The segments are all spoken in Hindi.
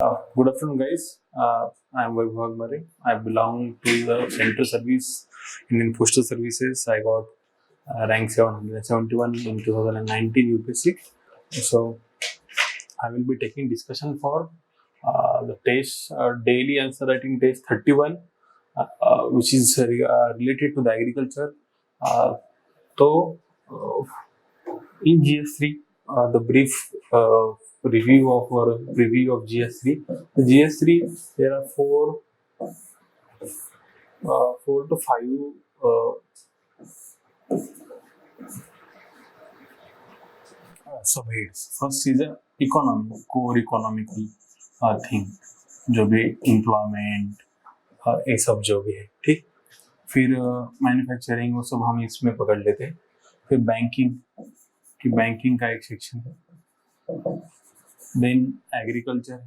Good afternoon, guys. I'm Vaibhav Murray. I belong to the Central Service, Indian Postal Services. I got rank 771 in 2019 UPSC. So I will be taking discussion for the test, daily answer writing test 31, which is related to the agriculture. Uh, so, uh, in GS3, the brief review of GS3. The GS3, there are four to five subheads. First is a economy, core economical thing, जो भी employment, ये सब जो भी है, ठीक. फिर मैन्युफैक्चरिंग वो सब हम इसमें पकड़ लेते हैं. फिर बैंकिंग, कि बैंकिंग का एक सेक्शन है. देन एग्रीकल्चर,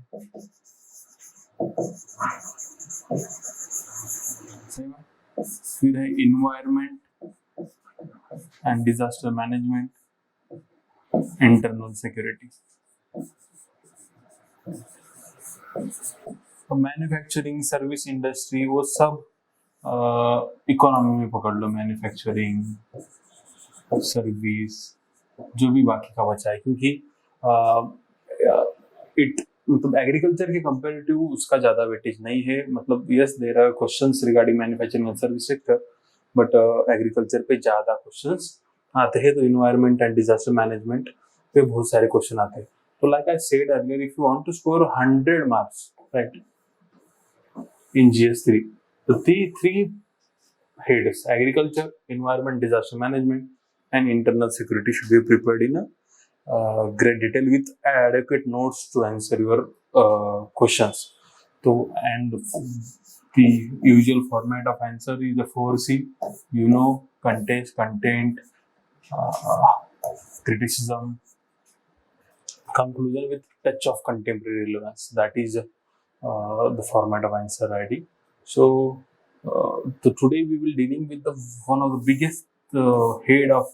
फिर है environment and disaster management, internal security. तो मैन्युफैक्चरिंग, सर्विस इंडस्ट्री, वो सब इकोनॉमी में पकड़ लो. मैन्युफैक्चरिंग, सर्विस, जो भी बाकी का बचा है, क्योंकि इट मतलब एग्रीकल्चर के कंपेरेटिव उसका ज्यादा वेटेज नहीं है. मतलब yes, there are questions regarding manufacturing and service sector, but agriculture पे ज्यादा क्वेश्चंस आते हैं. तो इन्वायरमेंट एंड डिजास्टर मैनेजमेंट पे बहुत सारे क्वेश्चन आते हैं. तो like I said earlier, if you want to score 100 marks, right, in GS3, the three heads, agriculture, environment, disaster management, and internal security, should be prepared in a great detail with adequate notes to answer your questions. So, and the usual format of answer is the 4C, context, content, uh, criticism, conclusion with touch of contemporary relevance. That is the format of answer ID. So, today we will dealing with the one of the biggest head of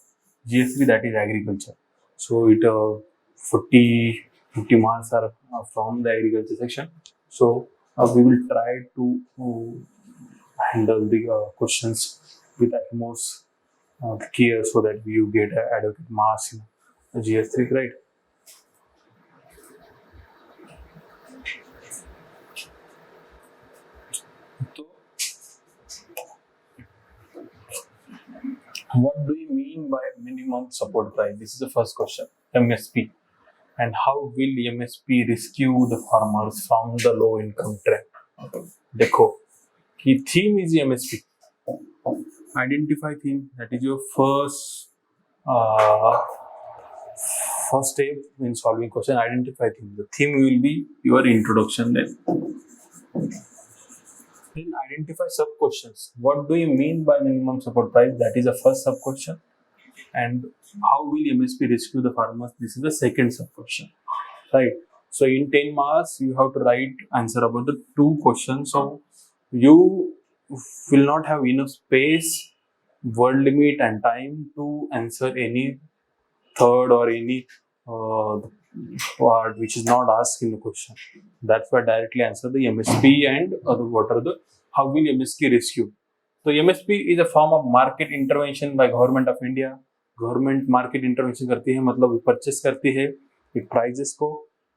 GS3, that is agriculture. So it 50 marks are from the agriculture section. So we will try to handle the questions with utmost care, so that you get adequate marks in GS3, right? What do you mean by minimum support price? This is the first question. MSP. And how will MSP rescue the farmers from the low income trap? देखो, कि theme is MSP. Identify theme. That is your uh, first step in solving question. Identify theme. The theme will be your introduction then. Then identify sub questions. What do you mean by minimum support price? That is the first sub question. And how will MSP rescue the farmers? This is the second sub question, right? So in 10 marks, you have to write answer about the two questions. So you will not have enough space, word limit, and time to answer any third or any part which is not asked in the question. That's why directly answer the MSP and what are the how will MSP rescue. So MSP is a form of market intervention by government of India. Government market intervention करती है, मतलब परचेस करती है प्राइजेस को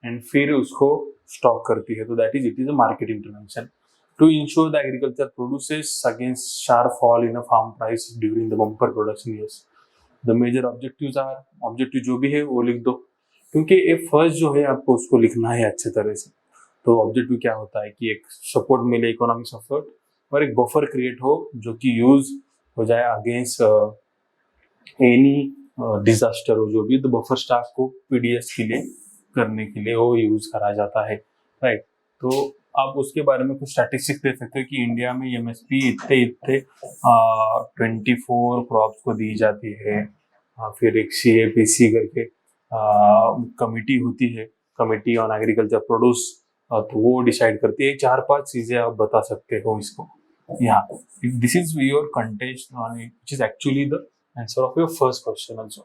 एंड फिर उसको स्टॉक करती है. तो that is it is a market intervention to ensure the agriculture produces against sharp fall in a farm price during the bumper production years. The major objectives are, objective जो भी है वो लिख दो, क्योंकि ये फर्स्ट जो है आपको उसको लिखना है अच्छे तरह से. तो ऑब्जेक्टिव क्या होता है कि एक सपोर्ट मिले, इकोनॉमिक सपोर्ट, और एक बफर क्रिएट हो जो कि यूज हो जाए अगेंस्ट एनी डिजास्टर हो जो भी. तो बफर स्टॉक को पीडीएस के लिए करने के लिए वो यूज करा जाता है, राइट. तो आप उसके बारे में कुछ स्टैटिस्टिक्स दे सकते हो कि इंडिया में एमएसपी इतने 24 क्रॉप्स को दी जाती है. फिर एक CAPC करके कमिटी होती है, कमिटी ऑन एग्रीकल्चर प्रोड्यूस, तो वो डिसाइड करती है. 4-5 चीजें आप बता सकते हो इसको. Yeah, this is your context on it, which is actually the answer of your first question also.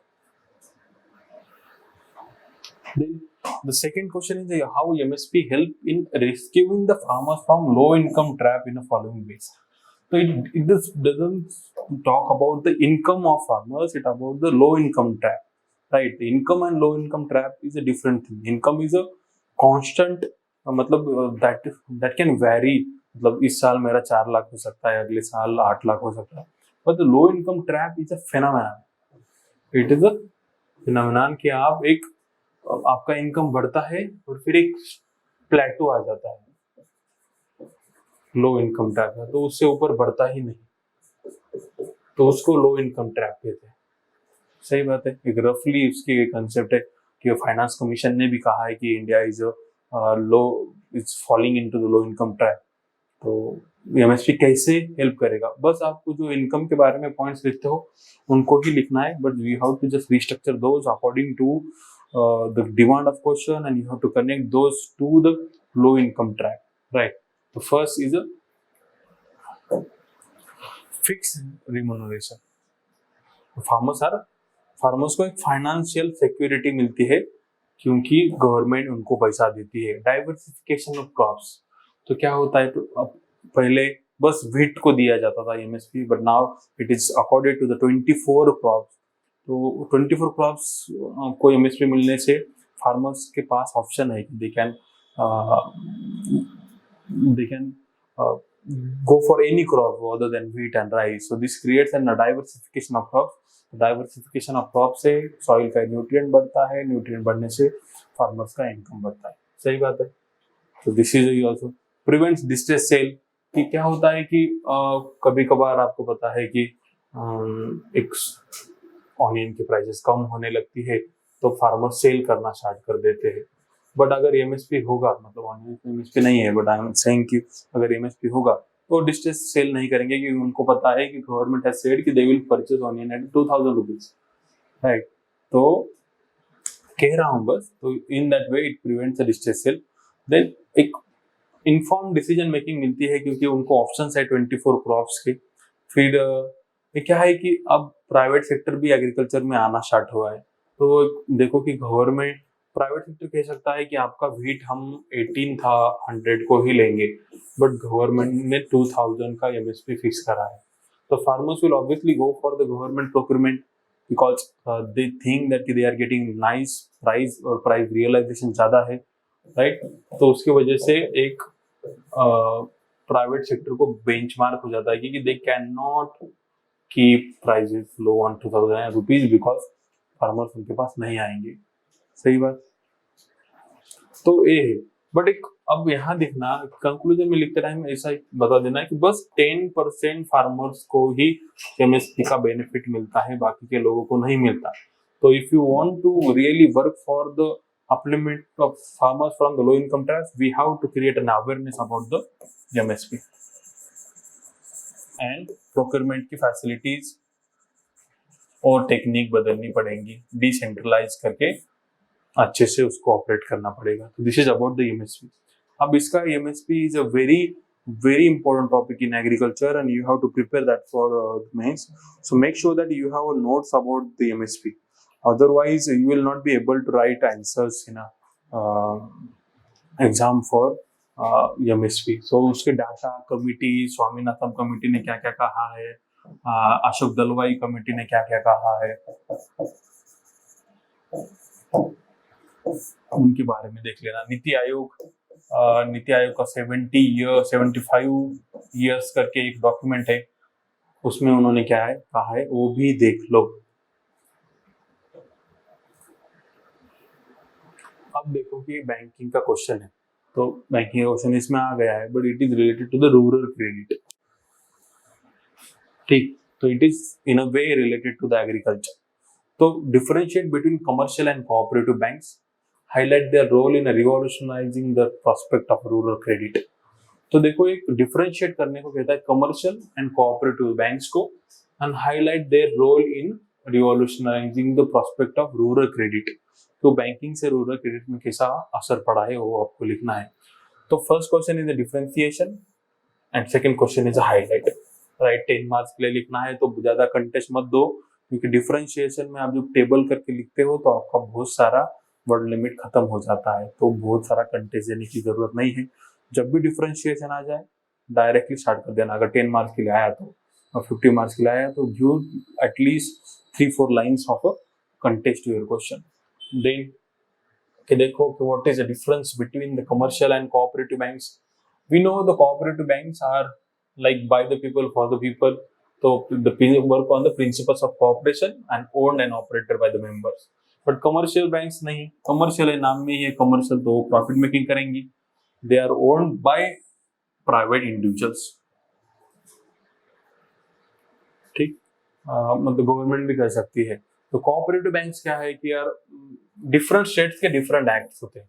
Then The second question is how MSP help in rescuing the farmers from low income trap in the following ways. So it just doesn't talk about the income of farmers, it about the low income trap, right? The income and low income trap is a different thing. Income is a constant, मतलब that can vary. मतलब इस साल मेरा 4 लाख हो सकता है, अगले साल 8 लाख हो सकता है. But the low income trap is a phenomenon. It is a phenomenon कि आप एक आपका इनकम बढ़ता है और फिर एक प्लेटो आ जाता है, लो इनकम ट्रैप है, तो उससे ऊपर बढ़ता ही नहीं, तो उसको लो इनकम ट्रैप कहते हैं. सही बात है. एक रफली इसकी एक कंसेप्ट है कि फाइनेंस कमीशन ने भी कहा है कि India is low is falling into the low income trap. तो एमएसपी कैसे हेल्प करेगा? बस आपको जो इनकम के बारे में पॉइंट्स लिखते हो उनको ही लिखना है, but we have to just restructure those according to the demand of question, and you have to connect those to the low income track, right? The first is a fixed remuneration. Farmers को एक फाइनेंशियल सिक्योरिटी मिलती है क्योंकि गवर्नमेंट उनको पैसा देती है. Diversification of crops. तो क्या होता है, तो अब पहले बस व्हीट को दिया जाता था MSP, but now it is accorded to the 24 crops. तो 24 क्रॉप्स को एमएसपी मिलने से फार्मर्स के पास ऑप्शन है कि they can go for any crop other than wheat and rice. So this creates a diversification of crops. Diversification of crop से सॉइल का न्यूट्रिएंट बढ़ता है, न्यूट्रिएंट बढ़ने से फार्मर्स का इनकम बढ़ता है. सही बात है. तो this is also prevents distress cell. कि क्या होता है कि कभी कभार आपको पता है कि एक ऑनियन की प्राइसेस कम होने लगती है तो फार्मर सेल करना स्टार्ट कर देते हैं. बट अगर एमएसपी होगा, मतलब ऑनियन में एमएसपी नहीं है, बट आई एम सेइंग कि अगर एमएसपी होगा तो डिस्ट्रेस सेल नहीं करेंगे क्योंकि उनको पता है कि गवर्नमेंट हैज सेड कि they will purchase onion at 2000 rupees, right? तो कह रहा हूँ बस. तो in that way it prevents the distress sale. Then एक इन्फॉर्म डिसीजन मेकिंग मिलती है क्योंकि उनको ऑप्शंस है 24 क्रॉप्स के. फिर ये क्या है कि अब प्राइवेट सेक्टर भी एग्रीकल्चर में आना स्टार्ट हुआ है. तो देखो कि गवर्नमेंट, प्राइवेट सेक्टर कह सकता है कि आपका व्हीट हम 1800 को ही लेंगे, बट गवर्नमेंट ने 2000 का एमएसपी फिक्स करा है. तो farmers will obviously go for the government procurement because they think that they are getting nice price और प्राइस रियलाइजेशन ज्यादा है, राइट? तो उसकी वजह से एक प्राइवेट सेक्टर को बेंचमार्क हो जाता है कि they can not keep prices low on 2000 rupees because farmers उनके पास नहीं आएंगे. सही बात. तो ये है. बट एक अब यहाँ देखना, कंक्लूजन में लिखते टाइम ऐसा बता देना है कि बस 10% फार्मर्स को ही एमएसपी का बेनिफिट मिलता है, बाकी के लोगों को नहीं मिलता. तो if you want to really work for the upliftment of farmers from the low income trap, we have to create an awareness about the MSP and procurement की facilities और टेक्निक बदलनी पड़ेंगी, डिसेंट्रलाइज करके अच्छे से उसको ऑपरेट करना पड़ेगा. तो this is about the MSP. अब इसका MSP is a very very important topic in agriculture and you have to prepare that for mains. So make sure that you have notes about the MSP. Otherwise, you will not be able to write answers in a exam for MSP. So उसके डाटा कमिटी, स्वामीनाथन कमिटी ने क्या क्या कहा है, अशोक दलवाई कमिटी ने क्या क्या कहा है, उनके बारे में देख लेना. नीति आयोग का 75 years करके एक डॉक्यूमेंट है, उसमें उन्होंने क्या है कहा है वो भी देख लो. अब देखो कि बैंकिंग का क्वेश्चन है, तो बैंकिंग का क्वेश्चन इसमें आ गया है, but it is related to the rural credit. ठीक, तो it is in a way related to the agriculture. तो differentiate between commercial and cooperative banks, highlight their role in revolutionising the prospect of rural credit. तो देखो एक डिफरेंशिएट करने को कहता है कमर्शियल एंड कोऑपरेटिव बैंक्स को, and highlight their role in revolutionising the prospect of rural credit. तो बैंकिंग से रूरल क्रेडिट में कैसा असर पड़ा है वो आपको लिखना है. तो first question is the differentiation and second question is highlight, right? 10 marks के लिए लिखना है तो ज्यादा कंटेस्ट मत दो, क्योंकि डिफरेंशिएशन में आप जब टेबल करके लिखते हो तो आपका बहुत सारा वर्ड लिमिट खत्म हो जाता है, तो बहुत सारा कंटेस्ट देने की जरूरत नहीं है। जब भी डिफरेंशिएशन आ जाए डायरेक्टली स्टार्ट कर देना। अगर 10 मार्क्स के लिए आया तो और 50 मार्क्स के लिए आया तो give at least 3-4 lines of a context to your question. Then कि देखो कि what is the difference between the commercial and cooperative banks. We know the cooperative banks are like by the people for the people, so the work on the principles of cooperation and owned and operated by the members. But commercial banks नहीं, commercial है नाम में ही है, commercial तो profit making करेंगी, they are owned by private individuals, ठीक। मतलब गवर्नमेंट भी कर सकती है। तो कोऑपरेटिव बैंक्स क्या है कि यार डिफरेंट स्टेट्स के डिफरेंट एक्ट्स होते हैं,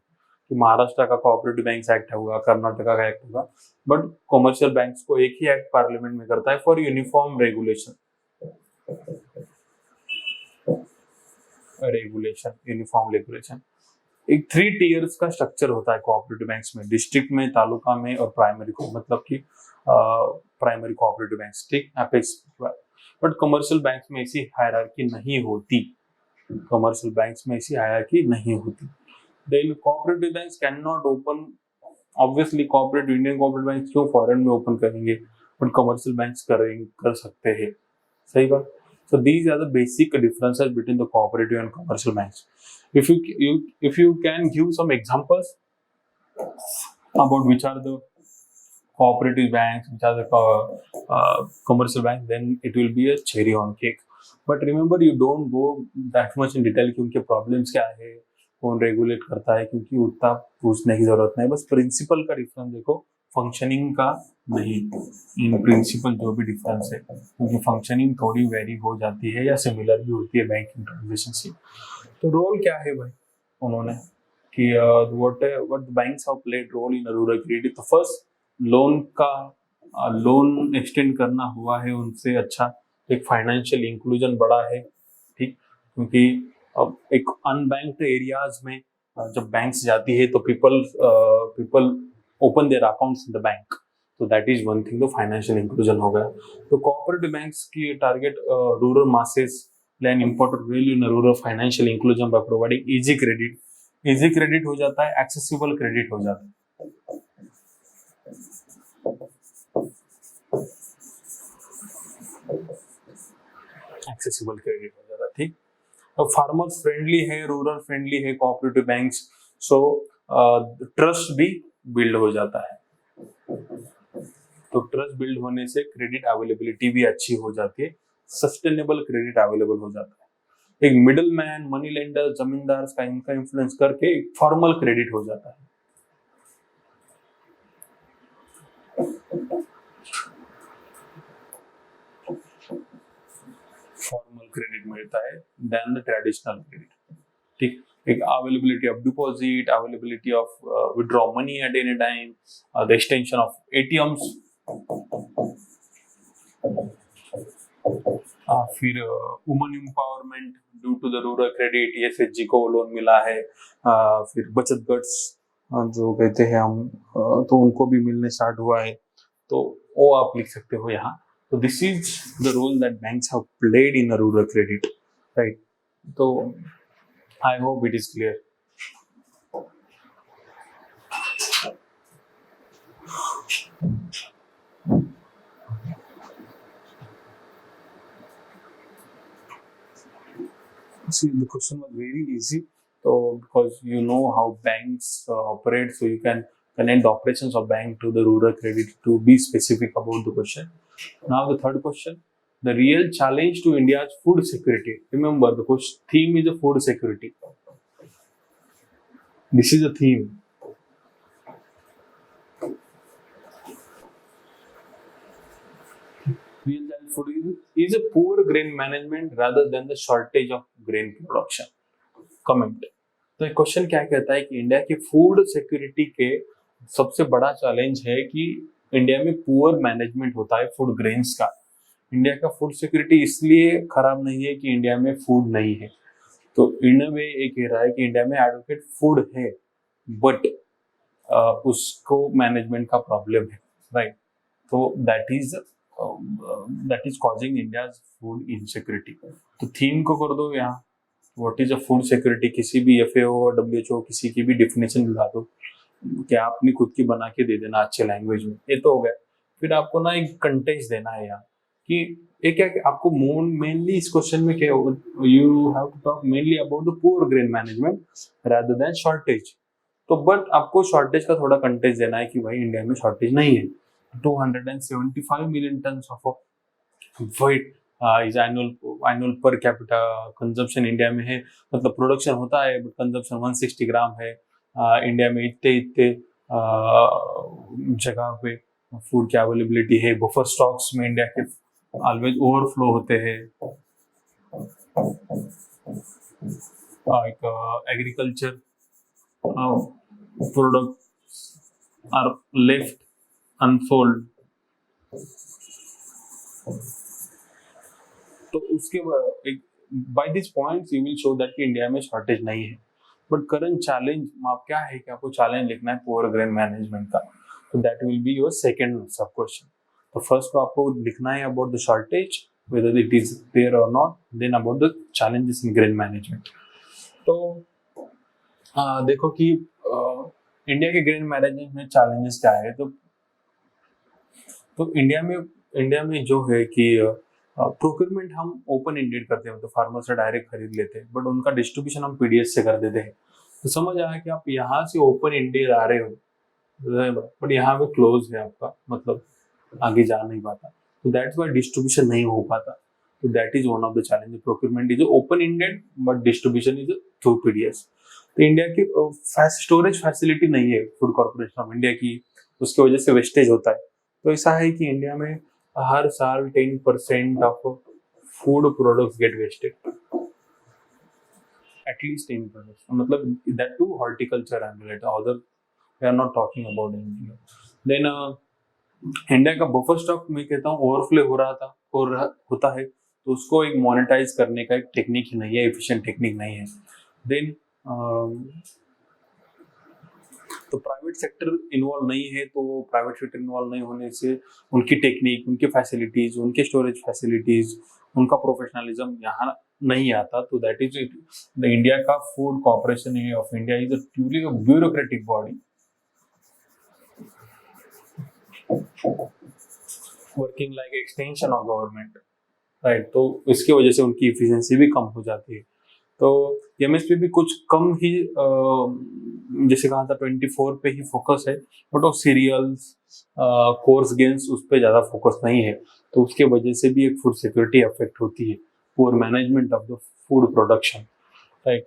कि महाराष्ट्र का कोऑपरेटिव बैंक्स एक्ट होगा, कर्नाटका का एक्ट होगा, बट कॉमर्शियल बैंक्स को एक ही एक्ट पार्लियामेंट में करता है for uniform regulation, uniform regulation. एक 3 टीयर्स का स्ट्रक्चर होता है कोऑपरेटिव बैंक्स में, डिस्ट्रिक्ट में, तालुका में और प्राइमरी को, मतलब कि प्राइमरी कोऑपरेटिव बैंक्स, ठीक, एपेक्स। बट कमर्शियल बैंक्स में ऐसी हायरार्की नहीं होती, कमर्शियल बैंक्स में ऐसी हायरार्की नहीं होती। Then cooperative banks can not open, obviously cooperative Indian cooperative banks क्यों फॉरेन में ओपन करेंगे, बट कमर्शियल बैंक्स कर सकते हैं, सही बात। So these are the basic differences between the cooperative and commercial banks. If you can give some examples about which are the cooperative banks, which are the commercial banks, then it will be a cherry on cake. But remember, you don't go that much in detail कि उनके problems क्या है, कौन रेगुलेट करता है, क्योंकि उतना पूछने की जरूरत नहीं, बस प्रिंसिपल का डिफरेंस देखो, फंक्शनिंग का नहीं। इन प्रिंसिपल जो भी डिफरेंस है, क्योंकि फंक्शनिंग थोड़ी वेरी हो जाती है या सिमिलर भी होती है बैंकिंग ट्रांजेक्शन से। तो रोल क्या है भाई उन्होंने कि what the banks have played role in rural credit. तो फर्स्ट लोन का लोन एक्सटेंड करना हुआ है उनसे, अच्छा एक फाइनेंशियल इंक्लूजन बढ़ा है, ठीक, क्योंकि अब एक अनबैंक्ड एरियाज में जब बैंक्स जाती है तो people open their accounts in the bank, तो दैट इज वन थिंग, तो फाइनेंशियल इंक्लूजन हो गया। तो कोऑपरेटिव बैंक्स की target rural masses play an important role in rural financial inclusion by providing easy credit. Easy credit हो जाता है, एक्सेसिबल क्रेडिट हो जाता है, एक्सेसिबल क्रेडिट हो जाता है, ठीक। तो फार्मर्स फ्रेंडली है, रूरल फ्रेंडली है कोऑपरेटिव बैंक्स, सो ट्रस्ट भी बिल्ड हो जाता है। तो ट्रस्ट बिल्ड होने से क्रेडिट अवेलेबिलिटी भी अच्छी हो जाती है, सस्टेनेबल क्रेडिट अवेलेबल हो जाता है। एक मिडल मैन, मनी लेंडर, जमींदार का इनका इन्फ्लुएंस करके एक फॉर्मल क्रेडिट हो जाता है। फॉर्मल क्रेडिट मिलता है देन द ट्रेडिशनल क्रेडिट, ठीक। एक availability of deposit, availability of withdraw money at any time, the extension of ATMs, फिर woman empowerment due to the rural credit, SHG को लोन मिला है, फिर बचत गट्स जो कहते हैं हम, तो उनको भी मिलने स्टार्ट हुआ है, तो वो आप लिख सकते हो यहाँ। तो this is the role that banks have played in a rural credit, right. तो I hope it is clear. See, the question was very easy. So, because you know how banks operate, so you can connect the operations of bank to the rural credit to be specific about the question. Now, the third question: the real challenge to India's food security. Remember, the question theme is the food security. This is a theme. Real challenge food is a poor grain management rather than the shortage of grain production. Comment. तो क्वेश्चन क्या कहता है कि इंडिया की फूड सिक्योरिटी के सबसे बड़ा चैलेंज है कि इंडिया में पुअर मैनेजमेंट होता है फूड ग्रेन्स का। इंडिया का फूड सिक्योरिटी इसलिए खराब नहीं है कि इंडिया में फूड नहीं है। तो इन वे ये कह रहा है कि इंडिया में एडवोकेट फूड है, बट उसको मैनेजमेंट का प्रॉब्लम है, राइट। तो that is causing India's food insecurity. तो थीम को कर दो यहाँ, what is a food security, किसी भी FAO और WHO किसी की भी डेफिनेशन ला दो, क्या आपने खुद की बना के दे देना अच्छे लैंग्वेज में, ये तो हो गया। फिर आपको ना एक कंटेक्स्ट देना है यहाँ कि ये क्या कि आपको मेनली इस क्वेश्चन में क्या, you have to talk mainly about the poor grain management rather than shortage. तो बट आपको शॉर्टेज का थोड़ा कंटेक्स्ट देना है कि भाई इंडिया में शॉर्टेज नहीं है। 275 million tonne of wheat is annual per capita consumption India में है, मतलब प्रोडक्शन होता है बट कंजम्पशन 160 ग्राम है। इंडिया में इतने इतने जगह पे फूड की अवेलेबिलिटी है, बफर स्टॉक्स में इंडिया के ऑलवेज ओवरफ्लो होते हैं। एक agriculture product are left unsold. तो उसके by this points you will show that कि इंडिया में शॉर्टेज नहीं है। बट करंट चैलेंज आप क्या है कि आपको चैलेंज लिखना है पुअर ग्रेन मैनेजमेंट का, तो that will be your second सब क्वेश्चन। तो फर्स्ट को आपको लिखना है about the shortage whether it is there or not, then about the challenges in grain management। तो देखो कि इंडिया के ग्रेन मैनेजमेंट में चैलेंजेस क्या है। तो इंडिया में जो है कि प्रोक्योरमेंट हम ओपन एंडेड करते हैं, तो फार्मर से डायरेक्ट खरीद लेते हैं, बट उनका डिस्ट्रीब्यूशन हम PDS से कर देते हैं। तो समझ आया कि आप यहाँ से ओपन एंडेड आ रहे हो बट यहाँ पे क्लोज है आपका, मतलब आगे जा नहीं पाता, तो दैट्स व्हाई डिस्ट्रीब्यूशन नहीं हो पाता। तो that is one of the challenge. Procurement is open ended but distribution is through PDS। तो इंडिया की स्टोरेज फैसिलिटी नहीं है फूड कॉर्पोरेशन ऑफ इंडिया की, उसकी वजह से वेस्टेज होता है। तो ऐसा है कि इंडिया में हर साल 10% of food products get wasted, at least 10%, मतलब that to horticulture and related, other we are not talking about India. Then India का बफर स्टॉक मैं कहता हूँ ओवरफ्लो हो रहा था और होता है, तो उसको एक मोनेटाइज करने का एक टेक्निक ही नहीं है, एफिशिएंट टेक्निक नहीं है। देन तो प्राइवेट सेक्टर इन्वॉल्व नहीं है, तो प्राइवेट सेक्टर इन्वॉल्व नहीं होने से उनकी टेक्निक, उनकी फैसिलिटीज, उनके स्टोरेज फैसिलिटीज, उनका प्रोफेशनलिज्म यहाँ नहीं आता। तो that is it. The India का food corporation of India is purely bureaucratic body working like extension of government, right. तो इसकी वजह से उनकी इफिशिएंसी भी कम हो जाती है। तो MSP भी कुछ कम ही जैसे कहा था 24 पे ही फोकस है, बट वो सीरियल्स कोर्स गेन्स उस पर ज़्यादा फोकस नहीं है। तो उसके वजह से भी एक फूड सिक्योरिटी अफेक्ट होती है, poor management of the food production, right.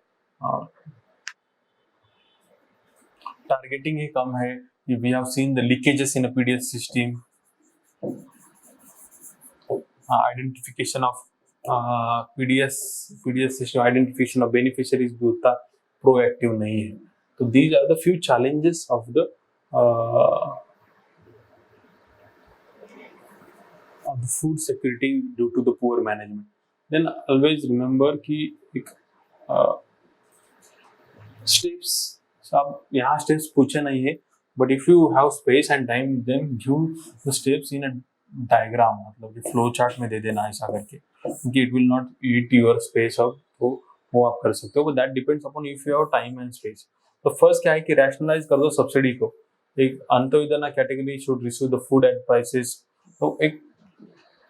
Targeting ही कम है। We have seen the leakages in a PDS system, identification of PDS system, identification of beneficiaries भी उतना proactive नहीं है। तो these are the few challenges of the food security due to the poor management। Then always remember कि एक steps, आप यहाँ steps पूछे नहीं है, but if you have space and time then give the steps in a diagram, मतलब कि फ्लो चार्ट में दे देना ऐसा करके, क्योंकि it will not eat your space of, तो वो आप कर सकते हो, but that depends upon if you have time and space. तो फर्स्ट क्या है कि रैशनलाइज कर दो सब्सिडी को। एक Antyodaya category should receive the food at prices. तो एक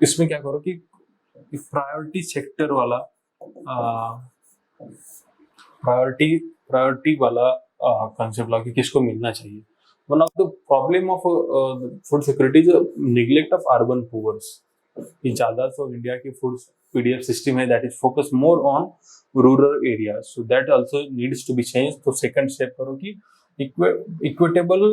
इसमें क्या करो कि प्रायोरिटी सेक्टर वाला प्रायोरिटी वाला कंसेप्ट ला कि किसको मिलना चाहिए। One of the problem of food security is neglect of urban poor। कि ज़्यादा तो इंडिया की फूड PDF सिस्टम है that is focus more on rural areas, so that also needs to be changed। तो second step करो कि equitable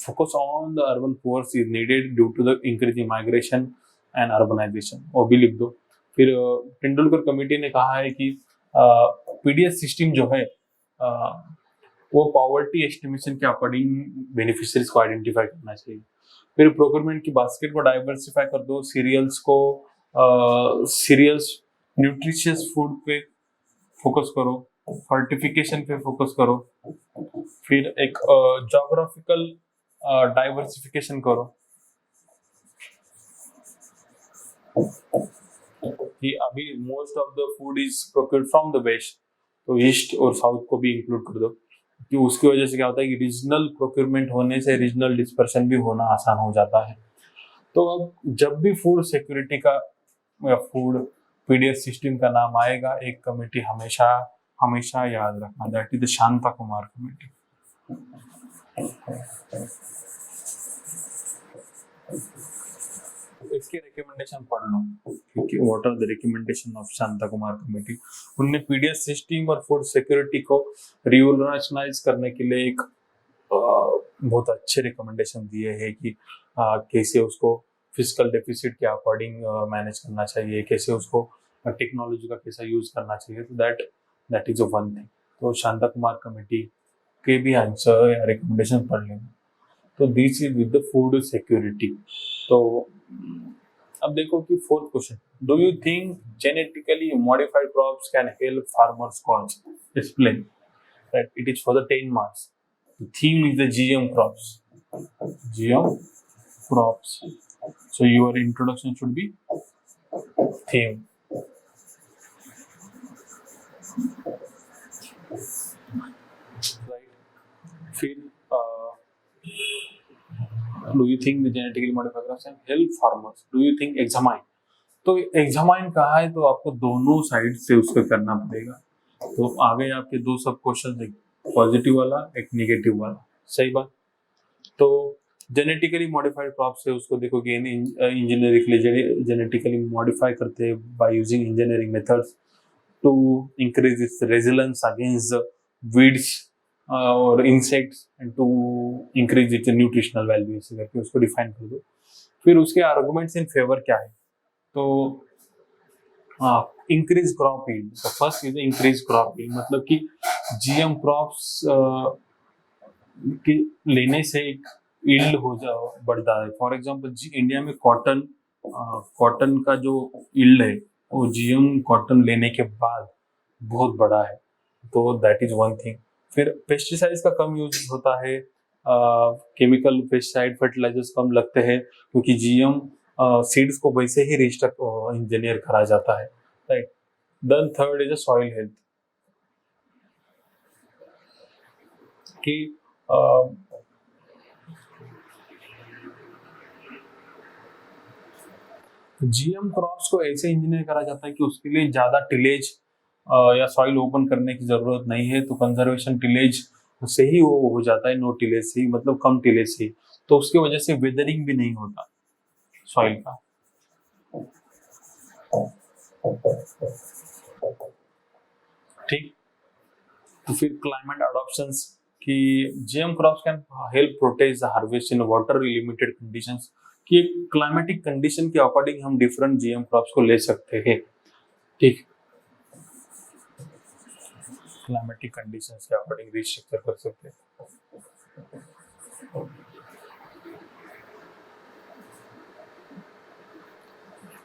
focus on the urban poor is needed due to the increasing migration and urbanization, वो भी लिख दो। फिर तेंदुलकर कमेटी ने कहा है कि PDS सिस्टम जो है वो पॉवर्टी एस्टिमेशन के अकॉर्डिंग बेनिफिशियरीज को आइडेंटिफाई करना चाहिए। फिर प्रोक्योरमेंट की बास्केट को डाइवर्सिफाई कर दो, सीरियल्स न्यूट्रिशियस फूड पे फोकस करो, फॉर्टिफिकेशन पे फोकस करो, फिर एक जोग्राफिकल डाइवर्सिफिकेशन करो, कि अभी most of the food is procured from the west, तो ईस्ट और साउथ को भी इंक्लूड कर दो, कि उसकी वजह से क्या होता है कि रीजनल प्रोक्योरमेंट होने से रीजनल डिस्पर्शन भी होना आसान हो जाता है। तो अब जब भी फूड सिक्योरिटी का या फूड पीडीएस सिस्टम का नाम आएगा, एक कमेटी हमेशा हमेशा याद रखना, that is the Shanta Kumar committee. इसके रिकमेंडेशन पढ़ लो, क्योंकि what are the recommendation of Shanta Kumar committee. उनने पीडीएस सिस्टम और फूड सिक्योरिटी को रिवॉल्यूशनाइज करने के लिए एक बहुत अच्छे रिकमेंडेशन दिए हैं कि कैसे उसको फिजिकल डेफिसिट के अकॉर्डिंग मैनेज करना चाहिए, कैसे उसको टेक्नोलॉजी का कैसा यूज करना चाहिए। तो दैट इज वन थिंग। तो शांता कुमार कमेटी के भी आंसर या रिकमेंडेशन पढ़ लेना। तो this is with the food security. तो अब देखो कि fourth question, do you think genetically modified crops can help farmers cause? Explain. That it is for the 10 marks. The theme is the GM crops. GM crops. So your introduction should be theme. Right. फिर do you think the genetically modified crops can help farmers? Do you think examine? तो एग्जामाइन कहा है तो आपको दोनों साइड से उसको करना पड़ेगा। तो आगे आपके दो सब क्वेश्चन, एक पॉजिटिव वाला एक नेगेटिव वाला, सही बात। तो जेनेटिकली मॉडिफाइड क्रॉप से उसको देखो कि इंजीनियरिंग जेनेटिकली मॉडिफाई करते हैं by using engineering methods to increase its resilience against weeds और insects and to increase its nutritional value, ऐसे करके उसको डिफाइन कर दो। फिर उसके आर्गुमेंट्स इन फेवर क्या है, तो इंक्रीज क्रॉप यील्ड। तो first is increase crop yield, मतलब कि जीएम क्रॉप्स लेने से एक यील्ड बढ़ता है। फॉर एग्जांपल इंडिया में कॉटन का जो यील्ड है वो जीएम कॉटन लेने के बाद बहुत बड़ा है। तो दैट इज वन थिंग। फिर पेस्टिसाइड्स का कम यूज होता है, केमिकल पेस्टिसाइड फर्टिलाइजर्स कम लगते हैं, क्योंकि जीएम सीड्स को वैसे ही रिस्टक इंजीनियर करा जाता है, right. Then third is soil health, कि जीएम क्रॉप्स को ऐसे इंजीनियर करा जाता है कि उसके लिए ज्यादा टिलेज या सॉइल ओपन करने की जरूरत नहीं है। तो कंजर्वेशन टिलेज से ही वो हो जाता है, नो टिलेज से ही, मतलब कम टिलेज से। तो उसकी वजह से वेदरिंग भी नहीं होता सॉइल का। ठीक। तो फिर क्लाइमेट अडॉप्शंस, कि GM crops can help protect the harvest in water limited conditions, कि क्लाइमेटिक कंडीशन के अकॉर्डिंग हम डिफरेंट जीएम क्रॉप्स को ले सकते हैं। ठीक, क्लाइमेटिक कंडीशंस के अकॉर्डिंग रिस्ट्रक्चर कर सकते हैं।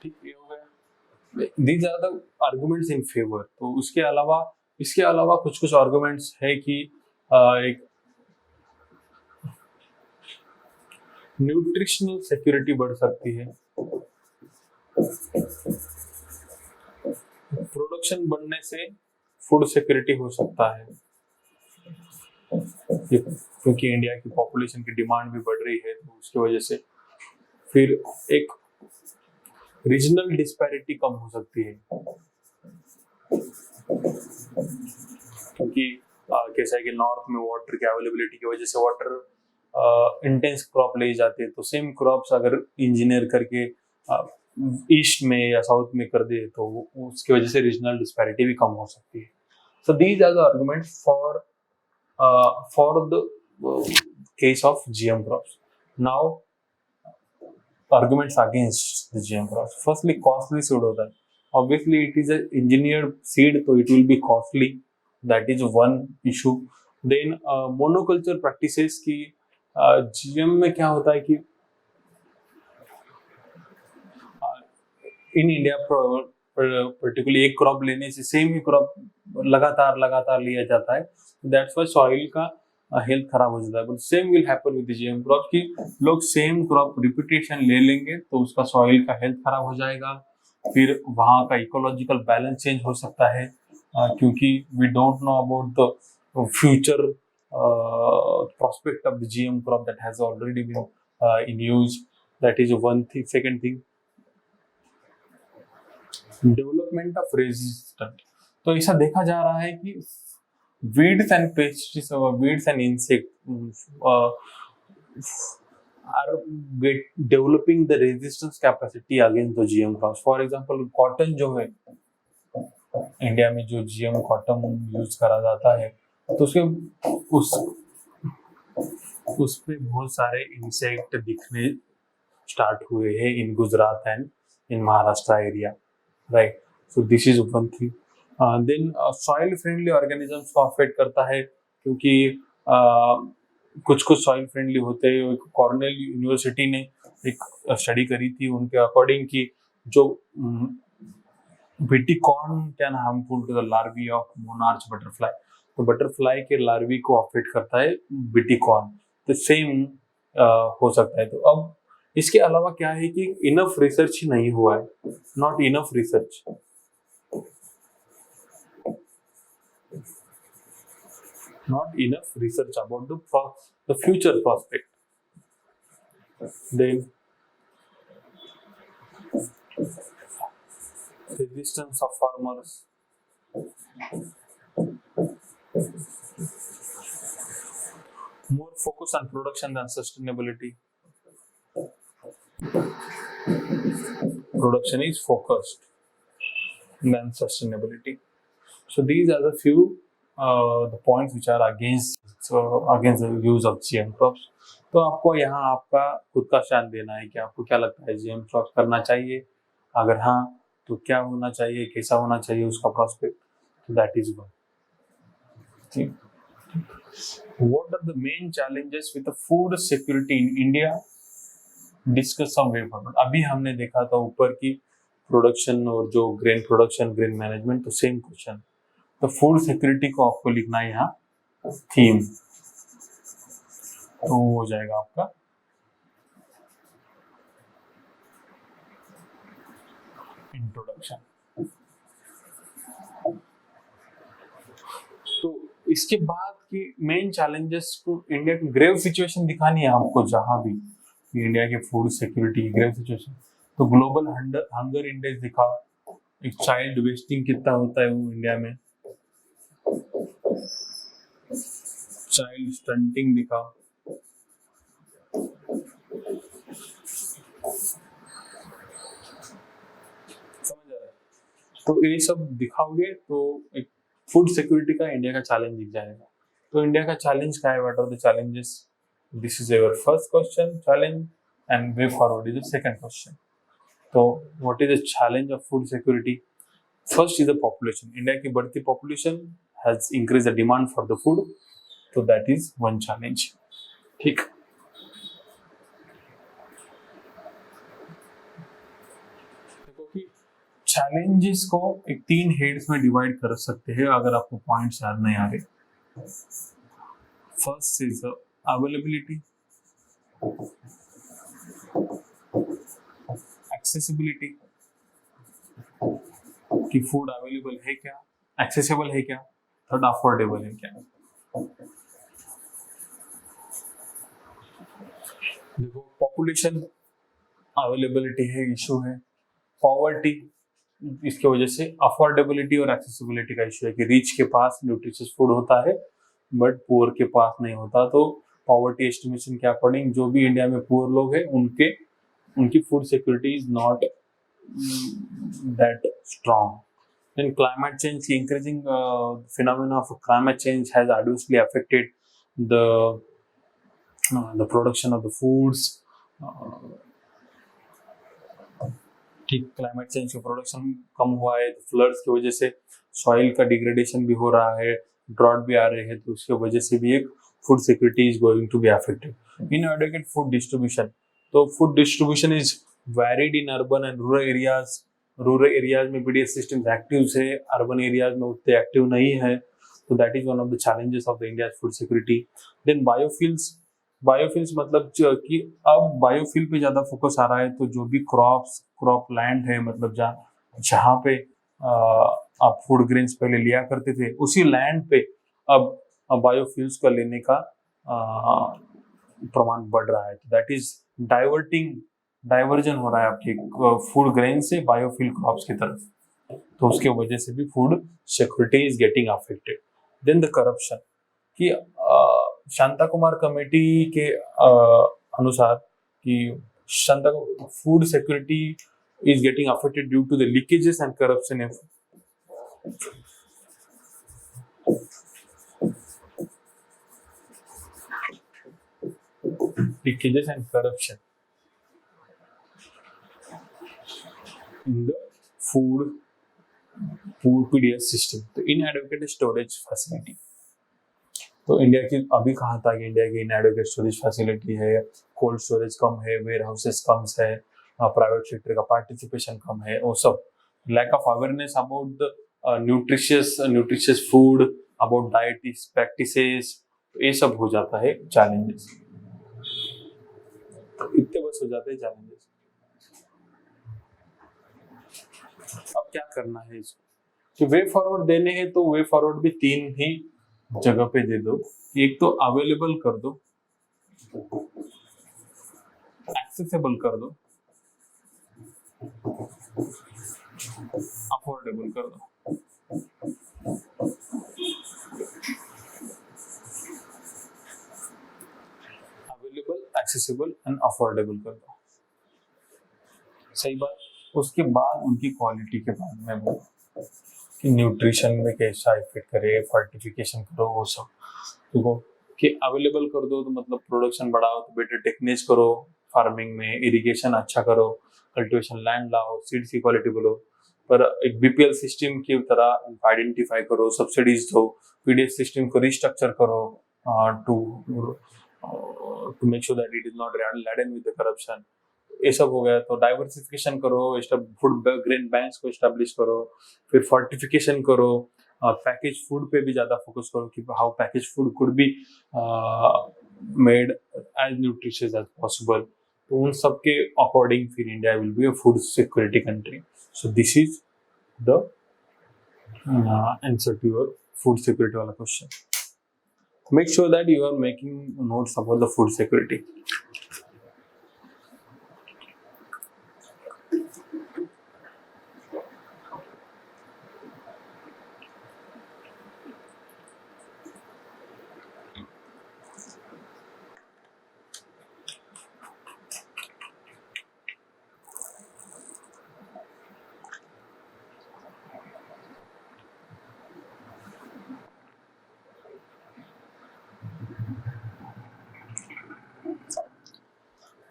ठीक, ये हो गया। These are the arguments in favour. तो इसके अलावा कुछ कुछ आर्गुमेंट्स है कि एक न्यूट्रिशनल सिक्योरिटी बढ़ सकती है, प्रोडक्शन बढ़ने से फूड सिक्योरिटी हो सकता है, क्योंकि इंडिया की पॉपुलेशन की डिमांड भी बढ़ रही है, तो उसकी वजह से। फिर एक रीजनल डिस्पैरिटी कम हो सकती है, क्योंकि कैसा है कि नॉर्थ में वाटर की अवेलेबिलिटी की वजह से वाटर इंटेंस क्रॉप ले जाते हैं। तो सेम क्रॉप्स अगर इंजीनियर करके ईस्ट में या साउथ में कर दे तो उसकी वजह से रीजनल डिस्पैरिटी भी कम हो सकती है। So these are the arguments for the case of GM crops. Now arguments against the GM crops. Firstly, costly seed होता है. Obviously, it is an engineered seed, so it will be costly. That is one issue. Then monoculture practices की GM में क्या होता है कि इन इंडिया पर्टिकुलरली एक क्रॉप लेने से सेम ही क्रॉप लगातार लिया जाता है। दैट्स व्हाई सॉइल का हेल्थ खराब हो जाता है। But same will happen with GM crop, कि लोग सेम क्रॉप रिपीटेशन ले लेंगे तो उसका सॉइल का हेल्थ खराब हो जाएगा, फिर वहाँ का इकोलॉजिकल बैलेंस चेंज हो सकता है, क्योंकि we don't know about the future prospect of the GM crop that has already been in use. That is one thing. Second thing, development of resistant. तो ऐसा देखा जा रहा है कि weeds and pests, weeds and insects are developing the resistance capacity against the GM crops. For example, cotton जो है, इंडिया में जो GM कॉटन यूज करा जाता है, तो उस पे बहुत सारे इंसेक्ट दिखने स्टार्ट हुए हैं in Gujarat and in Maharashtra area, right. So this is one thing. Then soil friendly organisms को अफेक्ट करता है, क्योंकि कुछ सॉइल फ्रेंडली होते हैं। कॉर्नेल यूनिवर्सिटी ने एक स्टडी करी थी, उनके अकॉर्डिंग कि जो Bt corn can harmful to the larvae of monarch butterfly, तो बटरफ्लाई के लार्वी को अफेक्ट करता है बिटिकॉर्न, तो सेम हो सकता है। तो अब इसके अलावा क्या है कि इनफ रिसर्च नहीं हुआ है, not enough research. Not enough research about the future prospect. Then resistance of farmers, more focus on production than sustainability. Production is focused than sustainability. So these are the few the points which are against the use of GM crops. तो आपको यहाँ आपका खुद का स्टैंड देना है कि आपको क्या लगता है, GM crops करना चाहिए, अगर हाँ तो क्या होना चाहिए, कैसा होना चाहिए उसका प्रोस्पेक्ट। तो that is one. What are the main challenges with the food security in India? Discuss some way forward. अभी हमने देखा था ऊपर की प्रोडक्शन और जो ग्रेन प्रोडक्शन, ग्रेन मैनेजमेंट, तो सेम क्वेश्चन। तो फूड सिक्योरिटी को आपको लिखना है यहाँ थीम, तो हो जाएगा आपका इंट्रोडक्शन। तो इसके बाद की मेन चैलेंजेस को, इंडिया की ग्रेव सिचुएशन दिखानी है आपको, जहां भी इंडिया के फूड सिक्योरिटी की ग्रेव सिचुएशन। तो ग्लोबल हंगर इंडेक्स दिखा, एक चाइल्ड वेस्टिंग कितना होता है वो इंडिया में, चाइल्ड स्टंटिंग दिखा, समझ आ रहा है। तो ये सब दिखाओगे तो एक फूड सिक्योरिटी का इंडिया का चैलेंज दिख जाएगा। तो इंडिया का चैलेंज क्या है, what are the challenges? This is your first question, challenge, and way forward is the second question. तो what is the challenge of food security? First is the population. India की बढ़ती population has increase the demand for the food, तो दैट इज वन चैलेंज। ठीक, देखो कि चैलेंजेस को एक 3 हेड्स में डिवाइड कर सकते हैं, अगर आपको पॉइंट्स याद नहीं आ रहे। फर्स्ट इज अवेलेबिलिटी, एक्सेसिबिलिटी, कि फूड अवेलेबल है क्या, एक्सेसिबल है क्या, थर्ड अफोर्डेबल है क्या। देखो पॉपुलेशन अवेलेबिलिटी है, इशू है। पॉवर्टी, इसकी वजह से अफोर्डेबिलिटी और एक्सेसिबिलिटी का इशू है कि रिच के पास न्यूट्रिशियस फूड होता है बट पुअर के पास नहीं होता। तो पॉवर्टी एस्टिमेशन के अकॉर्डिंग जो भी इंडिया में पुअर लोग हैं उनकी food security is not that strong. Then climate change, the increasing phenomena of climate change has adversely affected the production of the foods. ठीक, क्लाइमेट चेंज का प्रोडक्शन कम हुआ है, फ्लड्स की वजह से सॉइल का डिग्रेडेशन भी हो रहा है, ड्रॉट भी आ रहे हैं, तो उसकी वजह से भी एक food security is going to be affected. Inadequate food distribution, तो food distribution is varied in urban and rural areas. Rural areas में पीडीएस सिस्टम्स एक्टिव है, अर्बन एरियाज में उतने एक्टिव नहीं है, तो that is one of the challenges of the India food security. Then biofuels मतलब कि अब बायोफिल पे ज्यादा फोकस आ रहा है, तो जो भी क्रॉप लैंड है, मतलब जहाँ जहाँ पे आप फूड ग्रेन्स पहले लिया करते थे, उसी लैंड पे अब बायोफ्यूल्स का लेने का प्रमाण बढ़ रहा है। दैट इज डाइवर्जन हो रहा है आपके फूड ग्रेन से बायोफ्यूल क्रॉप्स की तरफ, तो उसके वजह से भी food security is getting affected. Then the corruption, कि शांता कुमार कमेटी के अनुसार कि Shanta food security is getting affected due to the leakages and corruption in the food PDS system. तो inadequate storage facility, तो इंडिया की अभी कहा था कि इंडिया की इनएडिक्वेट स्टोरेज फैसिलिटी है, कोल्ड स्टोरेज कम है, वेयर हाउसेस कम है, प्राइवेट सेक्टर का पार्टिसिपेशन कम है, वो सब lack of awareness about the nutritious food, about diet practices, तो ये सब हो जाता है चैलेंजेस, इतने बस हो जाते हैं चैलेंजेस। अब क्या करना है इसको, कि वे फॉरवर्ड देने हैं तो वे फॉरवर्ड भी तीन ही जगह पे दे दो। एक तो अवेलेबल कर दो, एक्सेसिबल कर दो, अफोर्डेबल कर दो। अवेलेबल, एक्सेसिबल एंड अफोर्डेबल कर दो, सही बात। उसके बाद उनकी क्वालिटी के बारे में वो कि न्यूट्रिशन में कैसा इफेक्ट करे, फॉर्टिफिकेशन करो, वो सब देखो। कि अवेलेबल कर दो तो मतलब प्रोडक्शन बढ़ाओ, तो बेटर टेक्निक्स करो फार्मिंग में, इरिगेशन अच्छा करो, कल्टीवेशन लैंड लाओ, सीड्स की क्वालिटी बोलो। पर एक बीपीएल सिस्टम की तरह आइडेंटिफाई करो, सब्सिडीज दो, पीडीएस सिस्टम को रिस्ट्रक्चर करो to make sure that it is not laden with the corruption. ये सब हो गया, तो डाइवर्सिफिकेशन करो, फूड ग्रेन बैंक्स को एस्टेब्लिश करो, फिर फोर्टिफिकेशन करो, पैकेज फूड पे भी ज्यादा फोकस करो कि how package food could be made as nutritious as possible. तो उन सब के अकॉर्डिंग फिर India will be a food security country. So this is the answer to your food security वाला question. Make sure that you are making notes about the food security.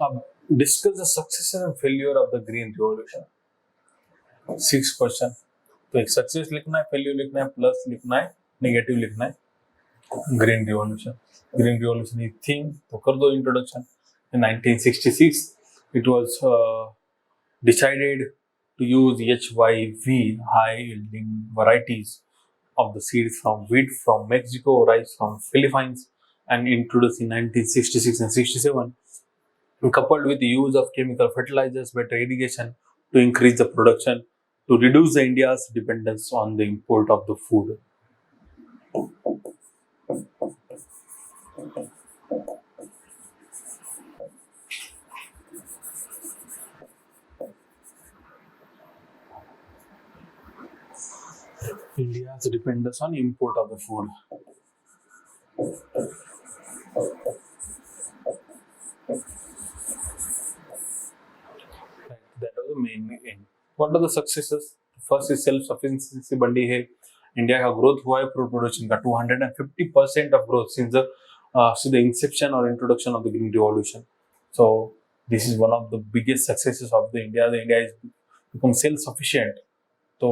अब discuss the success and failure of the green revolution. 6 question, तो एक सक्सेस लिखना है, फेल्यूर लिखना है, प्लस लिखना है, नेगेटिव लिखना है। ग्रीन रिवॉल्यूशन की थीम तो कर दो introduction. In 1966 it was decided to use HYV, high yielding varieties of the seeds from wheat from Mexico, rice from Philippines, and introduced in 1966 and 67, coupled with the use of chemical fertilizers, better irrigation to increase the production, to reduce the India's dependence on the import of the food. India's dependence on import of the food. That was the main aim. What are the successes? First is self-sufficiency बढ़ी है। इंडिया का ग्रोथ हुआ है फूड प्रोडक्शन का 250% of growth since the inception or introduction of the green revolution. So this is one of the biggest successes of the India. The India is become self-sufficient. तो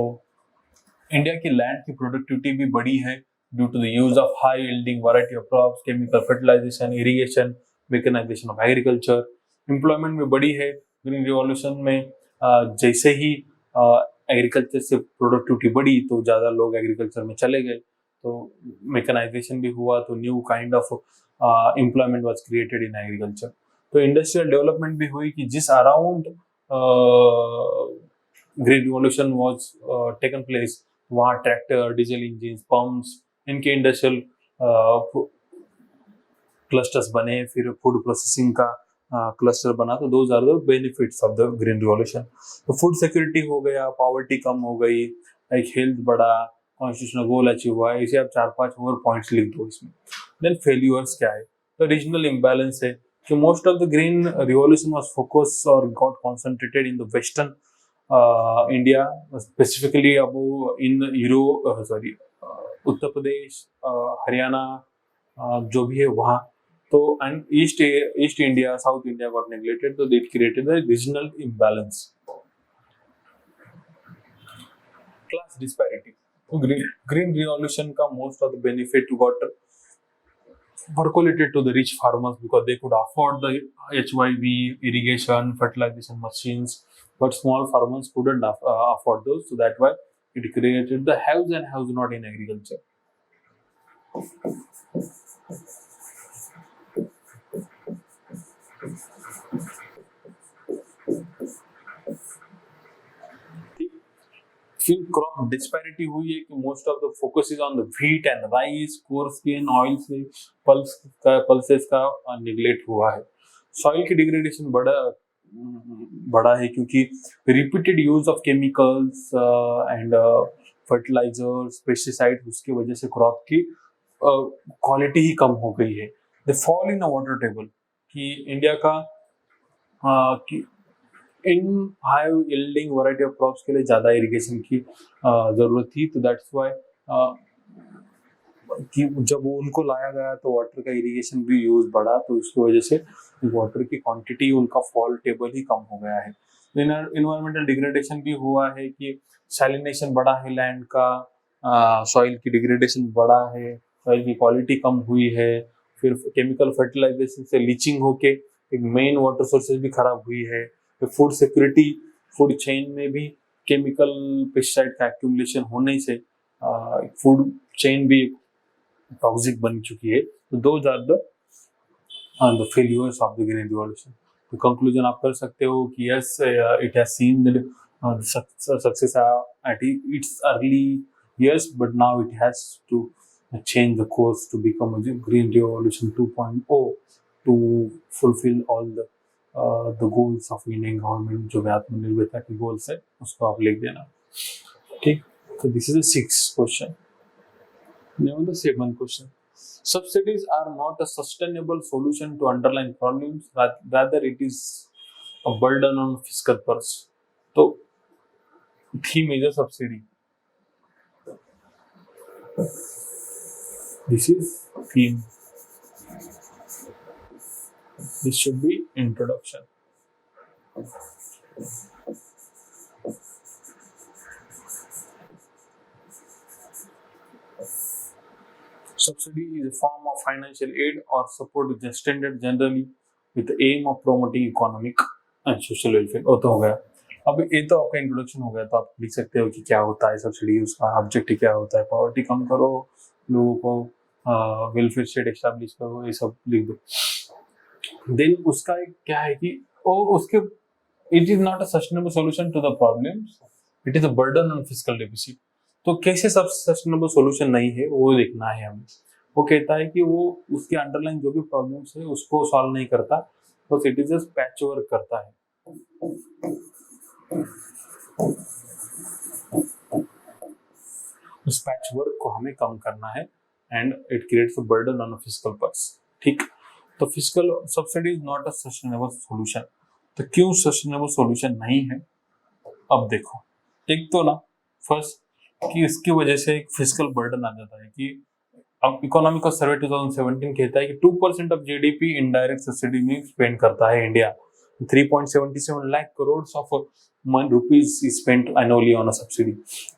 इंडिया की लैंड की प्रोडक्टिविटी भी बढ़ी है due to the use of high yielding variety of crops, chemical fertilisation, irrigation, mechanisation of agriculture. Employment भी बढ़ी है ग्रीन रिवॉल्यूशन में। जैसे ही एग्रीकल्चर से प्रोडक्टिविटी बढ़ी तो ज़्यादा लोग एग्रीकल्चर में चले गए, तो मेकेनाइजेशन भी हुआ, तो new kind of employment was created in agriculture. तो इंडस्ट्रियल डेवलपमेंट भी हुई कि जिस around green revolution was taken place, वहाँ ट्रैक्टर, डीजल इंजिन, पंप्स, इनके इंडस्ट्रियल क्लस्टर्स बने, फिर फूड प्रोसेसिंग का क्लस्टर बना, तो those are the benefits of the green revolution. तो फूड सिक्योरिटी हो गया, पॉवर्टी कम हो गई, एक हेल्थ बढ़ा, कॉन्स्टिट्यूशनल गोल अचीव हुआ, इसे आप 4-5 और पॉइंट्स लिख दो इसमें। देन फेल्यूअर्स क्या है, तो रीजनल इम्बैलेंस है कि most of the green revolution was focus और got concentrated in the western India, specifically अब इन उत्तर प्रदेश, हरियाणा, जो भी है वहाँ, तो and east India, south India got neglected, तो that created the regional imbalance. Class disparity, तो ग्रीन रिवॉल्यूशन का most of the benefit got percolated to the rich farmers because they could afford the HYV, irrigation, fertilization machines, but small farmers couldn't afford those. So that's why it created the haves and haves not in agriculture. फिर क्रॉप डिस्पैरिटी हुई है कि most of the focus is on the wheat and rice, coarse grain, oil से पल्सेस का निगलेक्ट हुआ है। सॉइल की डिग्रेडेशन बड़ा है क्योंकि repeated use of chemicals and fertilisers, pesticide, उसकी वजह से क्रॉप की क्वालिटी ही कम हो गई है। The fall in water table, कि इंडिया का कि इन high yielding variety of crops के लिए ज्यादा इरिगेशन की जरूरत थी, तो दैट्स व्हाई कि जब वो उनको लाया गया तो वाटर का इरिगेशन भी यूज बढ़ा, तो उसकी वजह से वाटर की क्वांटिटी, उनका फॉल टेबल ही कम हो गया है। इन्वायरमेंटल डिग्रेडेशन भी हुआ है कि सैलिनेशन बढ़ा है लैंड का, सॉइल की डिग्रेडेशन बढ़ा है, सॉइल की क्वालिटी कम हुई है, फिर केमिकल फर्टिलाइजेशन से लीचिंग होके एक मेन वाटर सोर्सेज भी खराब हुई है। फूड सिक्योरिटी, फूड चेन में भी केमिकल पेस्टिसाइड का एक्यूमुलेशन होने से फूड चेन भी टॉक्सिक बन चुकी है। तो those are the failures of the green revolution. तो कंक्लूजन आप कर सकते हो कि yes, it has seen the success at its early years, but now it has to change the course to become a green revolution 2.0 to fulfill all the goals of Indian government, जो भी आत्मनिर्भरता के गोल्स है उसको आप लिख देना। ठीक, so this is the 6th question. Now the 7th question. Subsidies are not a sustainable solution to underlying problems, rather it is a burden on fiscal purse. तो theme is a subsidy. This is theme. This should be introduction. Subsidy is a form of financial aid or support which is extended generally with the aim of promoting economic and social welfare. वो तो हो गया। अब ये तो आपका इंट्रोडक्शन हो गया, तो आप लिख सकते हो कि क्या होता है सब्सिडी, उसका ऑब्जेक्टिव क्या होता है, पॉवर्टी कम करो, लोगों को वेलफेयर स्टेट एस्टैब्लिश करो, ये सब लिख दो। देन उसका एक क्या है कि उसके it is not a sustainable solution to the problems, it is a burden on fiscal deficit. तो कैसे सब सस्टेनेबल सॉल्यूशन नहीं है वो देखना है हमें। वो कहता है कि वो उसके अंडरलाइन जो भी प्रॉब्लम्स है उसको सॉल्व नहीं करता, बस it is just patch work करता है। उस पैच वर्क को हमें कम करना है and it creates a burden on a fiscal purse. ठीक, तो fiscal subsidy is not a sustainable solution. तो क्यों सस्टेनेबल सॉल्यूशन नहीं है, अब देखो। एक तो ना फर्स्ट कि इसकी वजह से एक फिस्कल बर्डन आ जाता है कि अब इकोनॉमिक का सर्वे 2017 कहता है कि 2% ऑफ जीडीपी इनडायरेक्ट सब्सिडी में स्पेंड करता है India. 3.77 lakh crore of rupees is spent annually on a subsidy.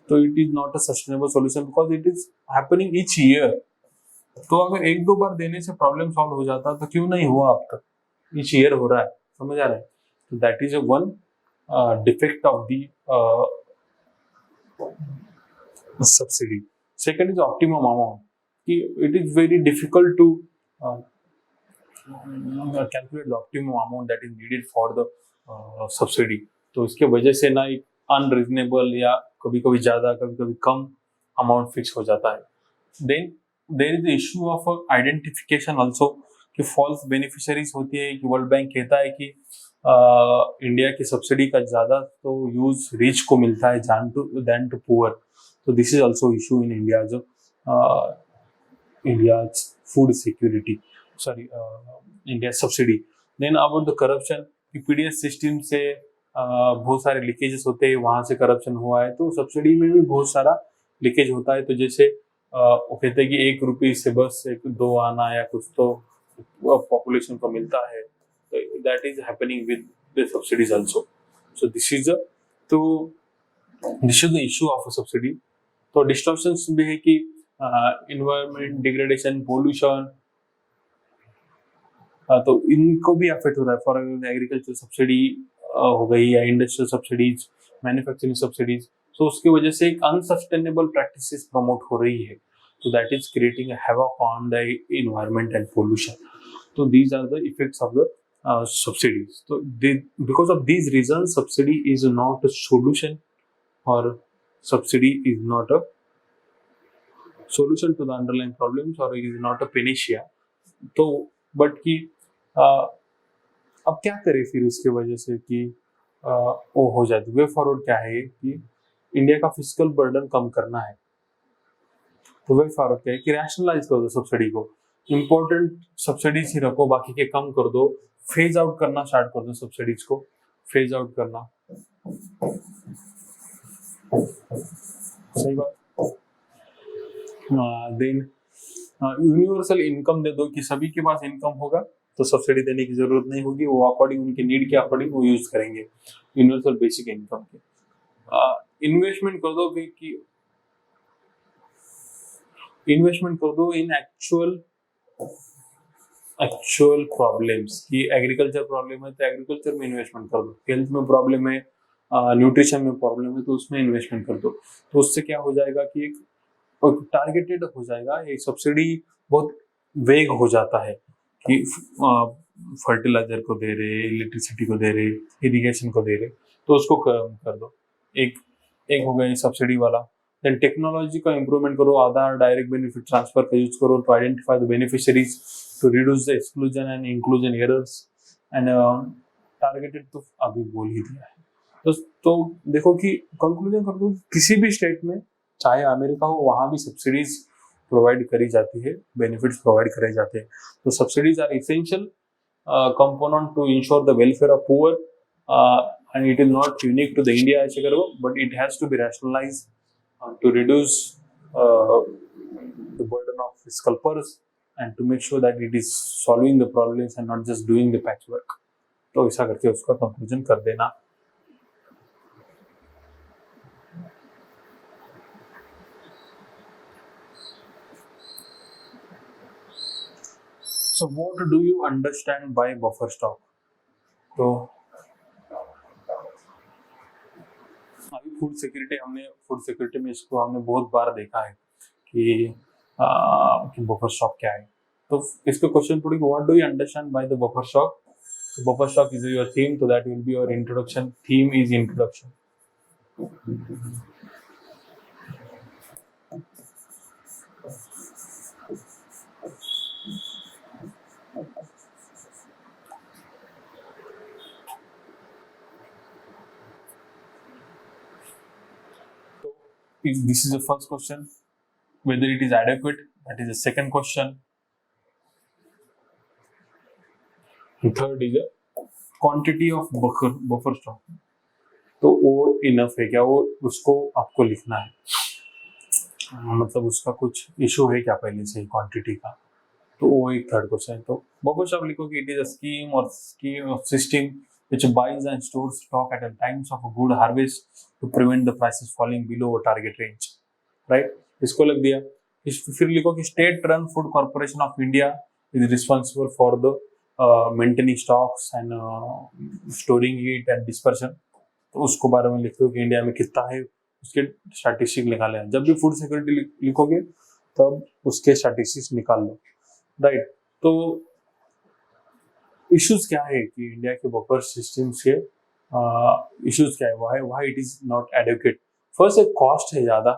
So it is not a sustainable solution because it is happening each year. तो अगर एक दो बार देने से प्रॉब्लम सॉल्व हो जाता तो क्यों नहीं हुआ अब तक, each year हो रहा है, समझ आ रहा है। तो that is one defect of the subsidy. Second is optimum amount. It is very difficult to calculate the optimum amount that is needed for the subsidy. तो इसके वजह से ना एक अनरीजनेबल या कभी कभी ज्यादा कभी कभी कम अमाउंट फिक्स हो जाता है। Then there is the issue of identification also, कि फॉल्स बेनिफिशियरीज होती है, कि वर्ल्ड बैंक कहता है कि इंडिया की सब्सिडी का ज्यादा तो यूज रिच को मिलता है देन टू पुअर। तो this is also issue in India, जो India food security, sorry India subsidy. Then about the corruption, कि पीडीएस सिस्टम से बहुत सारे लीकेजेस होते हैं, वहां से करप्शन हुआ है, तो सब्सिडी में भी बहुत सारा लीकेज होता है। तो जैसे वो कहते हैं कि 1 रुपये से बस 1-2 आना या कुछ तो पॉपुलेशन को मिलता है, तो that is happening with the subsidies also. So this is the issue of a subsidy. तो डिस्टॉर्शंस भी है कि इन्वायरमेंट डिग्रेडेशन, पोल्यूशन, तो इनको भी अफेक्ट हो रहा है। फॉर एग्रीकल्चर सब्सिडी हो गई या इंडस्ट्रियल सब्सिडीज, मैन्युफैक्चरिंग सब्सिडीज, तो उसकी वजह से एक अनसस्टेनेबल प्रैक्टिसेस प्रमोट हो रही है। तो that is creating havoc on the environment and pollution. तो these are the effects of the subsidies. So because of these reasons, subsidy is not a solution, or subsidy is not a solution to the underlying problems, or is not a panacea. तो बट कि अब क्या करें फिर उसके वजह से कि वो हो जाती, वे फॉरवर्ड क्या है कि इंडिया का फिजिकल बर्डन कम करना है। तो वे फॉरवर्ड क्या है कि रैशनलाइज कर दो सब्सिडी को, इम्पोर्टेंट सब्सिडीज ही रखो, बाकी के कम कर दो, फेज आउट करना स्टार्ट कर दो सब्सिडीज को, फेज आउट करना। सही बात। देन यूनिवर्सल इनकम दे दो, कि सभी के पास इनकम होगा तो सब्सिडी देने की जरूरत नहीं होगी, वो अकॉर्डिंग उनके नीड के अकॉर्डिंग वो यूज करेंगे यूनिवर्सल बेसिक इनकम के। इन्वेस्टमेंट कर दो कि इन्वेस्टमेंट कर दो इन एक्चुअल प्रॉब्लम्स, कि एग्रीकल्चर प्रॉब्लम है तो एग्रीकल्चर में इन्वेस्टमेंट कर दो, हेल्थ में प्रॉब्लम है, न्यूट्रिशन में प्रॉब्लम है तो उसमें इन्वेस्टमेंट कर दो। तो उससे क्या हो जाएगा कि एक टारगेटेड हो जाएगा, ये सब्सिडी बहुत वेग हो जाता है कि फर्टिलाइजर को दे रहे, इलेक्ट्रिसिटी को दे रहे, इरिगेशन को दे रहे, तो उसको कर दो। एक हो गया सब्सिडी वाला। देन टेक्नोलॉजी का इंप्रूवमेंट करो, आधार डायरेक्ट बेनिफिट ट्रांसफर का यूज करो to identify the beneficiaries, to reduce the exclusion and inclusion errors and targeted, तो अभी बोल ही दिया है। तो देखो कि कंक्लूजन कर दो, किसी भी स्टेट में चाहे अमेरिका हो, वहां भी सब्सिडीज प्रोवाइड करी जाती है, बेनिफिट्स प्रोवाइड करे जाते हैं। तो subsidies are essential component to ensure the welfare of poor, and it is not unique to the India ऐसे करो, but it has to be rationalise to reduce the burden of fiscal purse and to make sure that it is solving the problems and not just doing the patchwork. तो ऐसा करके उसका कंक्लूजन कर देना। So what do you understand by buffer stock? तो अभी फूड सिक्योरिटी में इसको हमने बहुत बार देखा है कि बफर स्टॉक क्या है। तो इस पे question putting, what do you understand by the buffer stock? Buffer stock is your theme, तो that will be your introduction. Theme is introduction. This is the first question. Whether it is adequate, that is the second question. The third is the quantity of buffer stock. तो वो इनफ है क्या, वो उसको आपको लिखना है, मतलब उसका कुछ इशू है क्या पहले से क्वांटिटी का, तो वो एक थर्ड क्वेश्चन है। तो बफर स्टॉक लिखो कि इट इज अ स्कीम और system which buys and stores stock at times of a good harvest to prevent the prices falling below a target range, right? इसको लग दिया। फिर लिखो कि state run food corporation of India is responsible for the maintaining stocks and storing it and dispersion. तो उसको बारे में लिखते हो कि इंडिया में कितना है, उसके स्टैटिस्टिक निकाले। जब भी फूड सिक्योरिटी लिखोगे तब उसके स्टैटिस्टिक्स निकाल लो, राइट? तो इश्यूज क्या है कि इंडिया के बफर सिस्टम से इश्यूज क्या है, why it is not adequate. First एक कॉस्ट है ज़्यादा,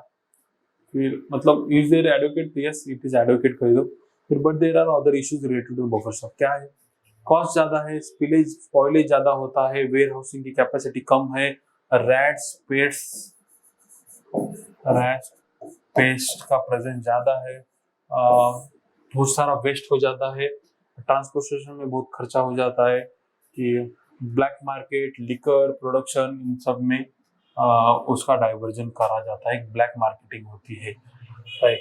फिर मतलब is there adequate, yes it is adequate कर दो, फिर but there are other issues related to buffer stock. क्या है, कॉस्ट ज़्यादा है, स्पिलेज स्पॉइलेज ज़्यादा होता है, वेयर हाउसिंग की कैपेसिटी कम है, रैट्स पेस्ट रैट्स पेस्ट का प्रेजेंस ज़्यादा है, बहुत सारा वेस्ट हो जाता है, ट्रांसपोर्टेशन में बहुत खर्चा हो जाता है, कि black market liquor production in सब में उसका डाइवर्जन करा जाता है, ब्लैक मार्केटिंग होती है, राइट,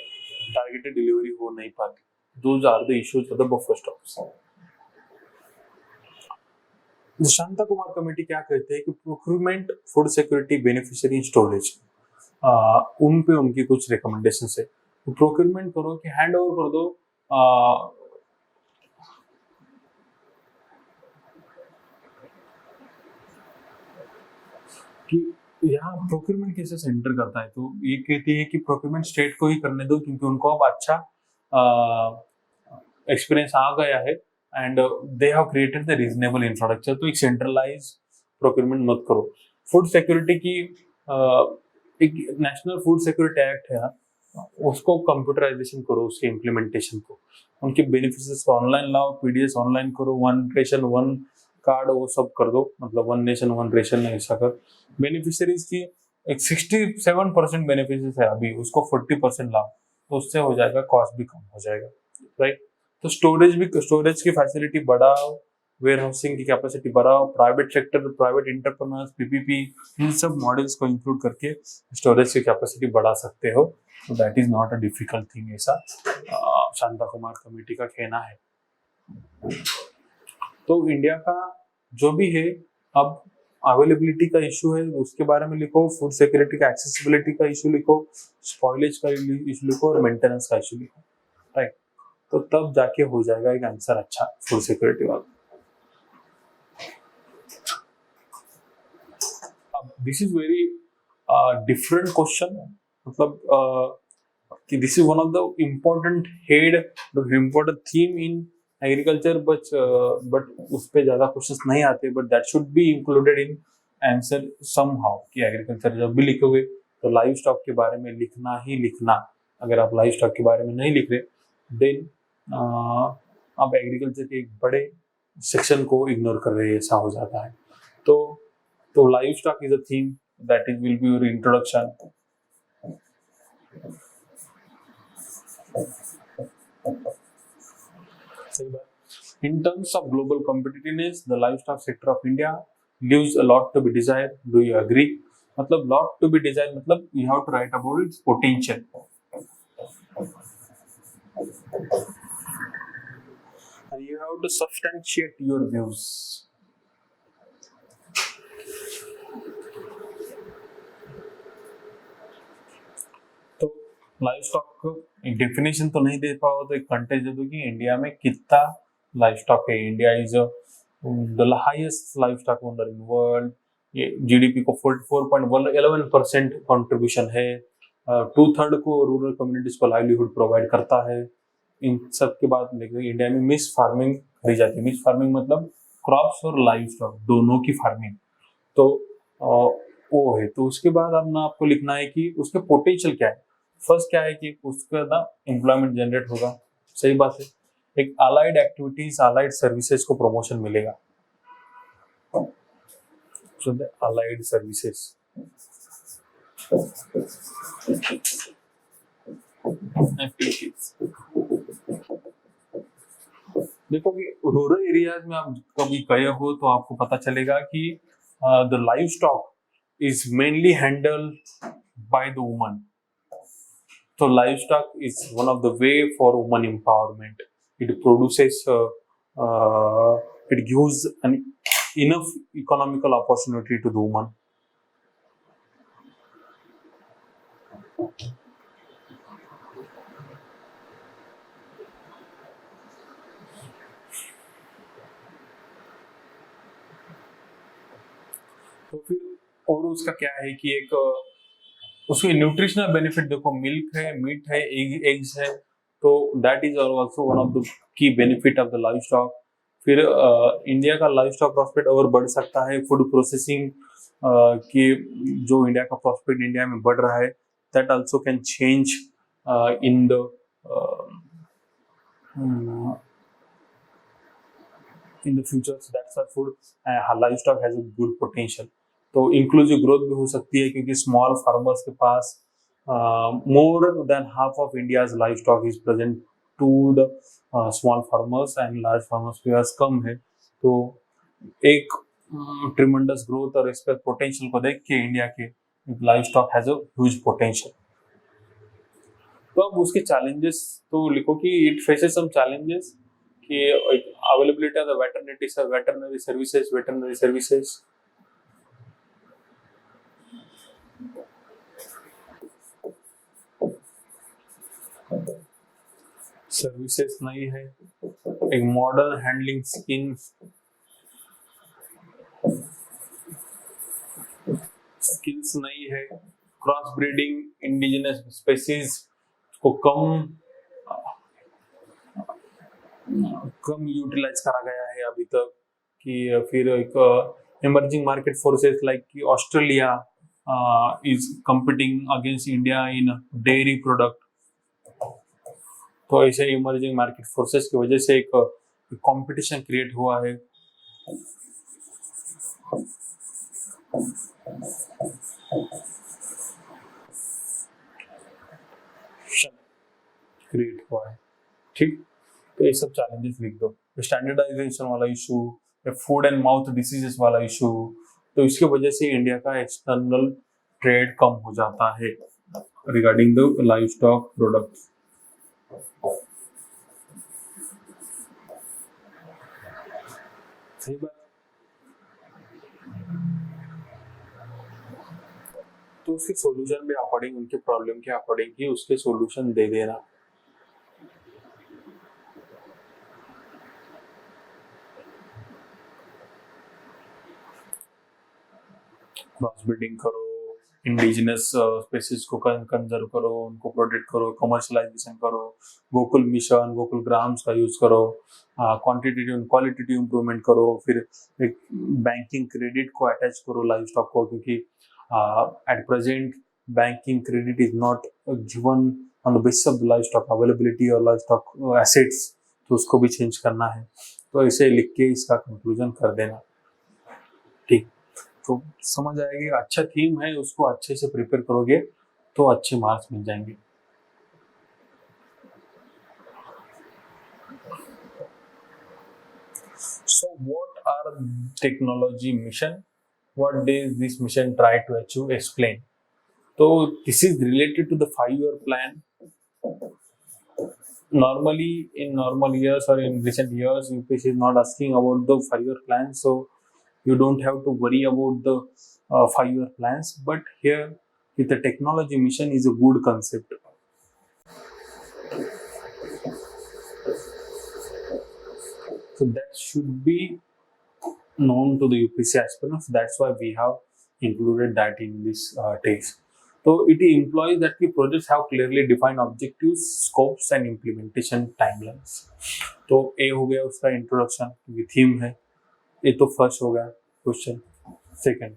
टारगेटेड डिलीवरी हो नहीं पाती। Those are the issues of the buffer stocks. Shanta Kumar committee क्या कहते हैं कि procurement, food security, beneficiary, storage, उन पे उनकी कुछ रिकमेंडेशन है। प्रोक्यूरमेंट करो कि हैंड ओवर कर दो, कि यहाँ प्रोक्यूरमेंट कैसे सेंटर करता है, तो ये कहती है कि प्रोक्यूरमेंट स्टेट को ही करने दो, क्योंकि उनको अब अच्छा एक्सपीरियंस आ गया है and they have created the reasonable infrastructure. तो एक सेंट्रलाइज प्रोक्यूरमेंट मत करो। फूड सिक्योरिटी की एक नेशनल फूड सिक्योरिटी एक्ट है, उसको कंप्यूटराइजेशन करो, उसके इम्प्लीमेंटेशन को, उनके बेनिफिट्स को ऑनलाइन लाओ, पीडीएस ऑनलाइन करो, वन रेशन वन कार्ड वो सब कर दो, मतलब वन नेशन वन रेशन ऐसा कर। बेनिफिशियरीज की एक 67% बेनिफिशियरीज है अभी, उसको 40% लाओ, तो उससे हो जाएगा, कॉस्ट भी कम हो जाएगा, राइट। तो स्टोरेज की फैसिलिटी बढ़ाओ, वेयर हाउसिंग की कैपेसिटी बढ़ाओ, private sector, private entrepreneurs, PPP, इन सब मॉडल्स को इंक्लूड करके स्टोरेज की कैपेसिटी बढ़ा सकते हो। तो that is not a difficult thing, ऐसा शांता कुमार कमेटी का कहना है। तो इंडिया का जो भी है, अब अवेलेबिलिटी का इशू है उसके बारे में लिखो, फूड सिक्योरिटी का एक्सेसिबिलिटी का इशू लिखो, स्पॉइलेज का इशू लिखो और मेंटेनेंस का इशू लिखो, राइट। तो तब जाके हो जाएगा एक आंसर अच्छा फूड सिक्योरिटी वाला। अब this is very different question, मतलब कि this is one of the important head, important theme in agriculture, but उस पे ज्यादा क्वेश्चंस नहीं आते, but that should be included in answer somehow. कि एग्रीकल्चर जब भी लिखोगे तो लाइव स्टॉक के बारे में लिखना ही लिखना। अगर आप लाइव स्टॉक के बारे में नहीं लिख रहे, देन आप एग्रीकल्चर के एक बड़े सेक्शन को इग्नोर कर रहे हैं, ऐसा हो जाता है। तो livestock is a theme, that is will be your introduction. In terms of global competitiveness, the livestock sector of India leaves a lot to be desired. Do you agree? मतलब lot to be desired, मतलब you have to write about its potential. And you have to substantiate your views. तो लाइव स्टॉक एक डेफिनेशन तो नहीं दे पाओ, तो एक कंटेंट दे दो कि इंडिया में कितना लाइव स्टॉक है। India is the highest live stock owner in world. ये जीडीपी को 44.11% कंट्रीब्यूशन है, 2/3 को रूरल कम्युनिटीज को लाइवलीहुड प्रोवाइड करता है। इन सब के बाद लेकर इंडिया में मिक्स फार्मिंग करी जाती है। मिक्स फार्मिंग मतलब क्रॉप्स और लाइव स्टॉक दोनों की फार्मिंग। तो वो है। तो उसके बाद अब ना आपको लिखना है कि उसके पोटेंशियल क्या है। फर्स्ट क्या है कि उसका ना एम्प्लॉयमेंट जनरेट होगा, सही बात है। एक अलाइड एक्टिविटीज, अलाइड सर्विसेज को प्रमोशन मिलेगा। So the allied services. Activities. देखो कि रूरल एरियाज में आप कभी गए हो तो आपको पता चलेगा कि the livestock is mainly handled by the woman. तो livestock is one of the way for woman empowerment. It produces, it gives an enough economical opportunity to the woman. तो फिर और उसका क्या है कि एक उसके न्यूट्रिशनल बेनिफिट देखो, मिल्क है, मीट है, एग्स है, तो that is also one of the key benefit of the live stock. फिर इंडिया का लाइफ स्टॉक प्रॉस्पेक्ट और बढ़ सकता है, फूड प्रोसेसिंग की जो इंडिया का प्रॉस्पेक्ट इंडिया में बढ़ रहा है, that also can change in the in the future. So that's why food livestock has a good potential. तो इंक्लूसिव ग्रोथ भी हो सकती है क्योंकि स्मॉल फार्मर्स के पास more than half of India's livestock is present to the small farmers and large farmers के पास कम है। तो एक ट्रिमेंडस ग्रोथ और इस पर पोटेंशियल को देख के इंडिया के life stock has a huge potential. तो अब उसके चैलेंजेस तो लिखो कि इट फेसेस सम चैलेंजेस कि availability of the veterinary services नहीं है, एक मॉडर्न हैंडलिंग स्किल्स नहीं है, क्रॉस ब्रीडिंग इंडिजिनस स्पेसीज को कम यूटिलाइज करा गया है अभी तक। कि फिर एक इमर्जिंग मार्केट फोर्सेस लाइक कि Australia is competing against India in dairy product. तो ऐसे इमर्जिंग मार्केट फोर्सेस की वजह से एक कंपटीशन क्रिएट हुआ है। क्रिएट हुआ है, ठीक। तो ये सब चैलेंजेस लिख दो। स्टैंडर्डाइजेशन वाला issue, food and mouth diseases वाला इशू, तो इसकी वजह से इंडिया का एक्सटर्नल ट्रेड कम हो जाता है regarding the live stock products. सही बात। तो उसके सॉल्यूशन भी अकॉर्डिंग उनके प्रॉब्लम के अकॉर्डिंग ही उसके सॉल्यूशन दे देना। क्रॉस ब्रीडिंग करो, इंडिजिनस स्पेसीज को कंजर्व करो, उनको प्रोटेक्ट करो, कमर्शलाइजेशन करो, गोकुल मिशन, गोकुल ग्राम्स का यूज करो, क्वांटिटेटिव एंड क्वालिटेटिव इंप्रूवमेंट करो, फिर एक बैंकिंग क्रेडिट को अटैच करो लाइव स्टॉक को, क्योंकि at present banking credit is not given on the basis of live stock availability और लाइव स्टॉक एसेट्स, तो उसको भी चेंज करना है। तो इसे लिख के इसका कंक्लूजन कर देना, ठीक। तो समझ आएगी, अच्छा थीम है, उसको अच्छे से प्रिपेयर करोगे तो अच्छे मार्क्स मिल जाएंगे। So what are technology mission? What does this mission try to achieve? Explain. So this is related to the 5-year plan. Normally in normal years or in recent years, UPSC is not asking about the 5-year plan, so you don't have to worry about the 5-year plans. But here with the technology mission is a good concept. So that should be known to the UPSC aspirants. That's why we have included that in this text. So it implies that the projects have clearly defined objectives, scopes and implementation timelines. तो A हो गया उसका इंट्रोडक्शन, थीम है, ये तो फर्स्ट हो गया क्वेश्चन। सेकंड,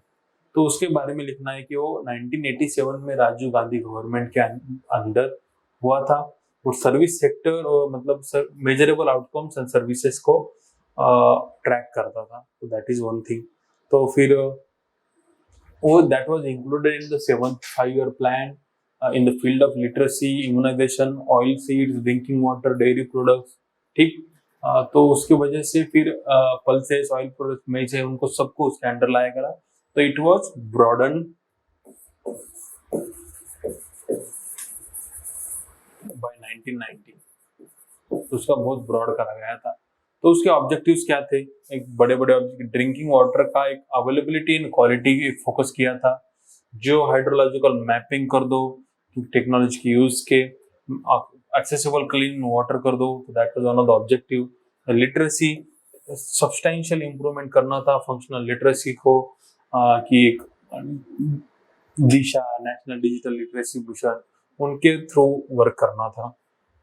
तो उसके बारे में लिखना है कि वो 1987 में राजीव गांधी गवर्नमेंट के अंदर हुआ था, वो सर्विस सेक्टर और मतलब मेजरेबल आउटकम्स एंड सर्विसेज को ट्रैक करता था। तो दैट इज वन थिंग। तो फिर वो that was included in the 7th 5-year plan in the field of literacy, immunisation, oil seeds, drinking water, dairy products, ठीक। तो उसकी वजह से फिर पल्सेस, ऑयल प्रोडक्ट्स, मेज है, उनको सबको उसके अंडर लाया गया। तो इट वाज ब्रॉडन बाय 1990, उसका बहुत ब्रॉड करा गया था। तो उसके ऑब्जेक्टिव्स क्या थे? एक बड़े बड़े ड्रिंकिंग वाटर का एक अवेलेबिलिटी एंड क्वालिटी फोकस किया था, जो हाइड्रोलॉजिकल मैपिंग कर दो टेक्नोलॉजी की यूज के, एक्सेसिबल क्लीन वाटर कर दो, that was one of the objective. Literacy, substantial improvement करना था फंक्शनल लिटरेसी को, कि एक दिशा, नेशनल डिजिटल लिटरेसी मिशन, उनके थ्रू वर्क करना था।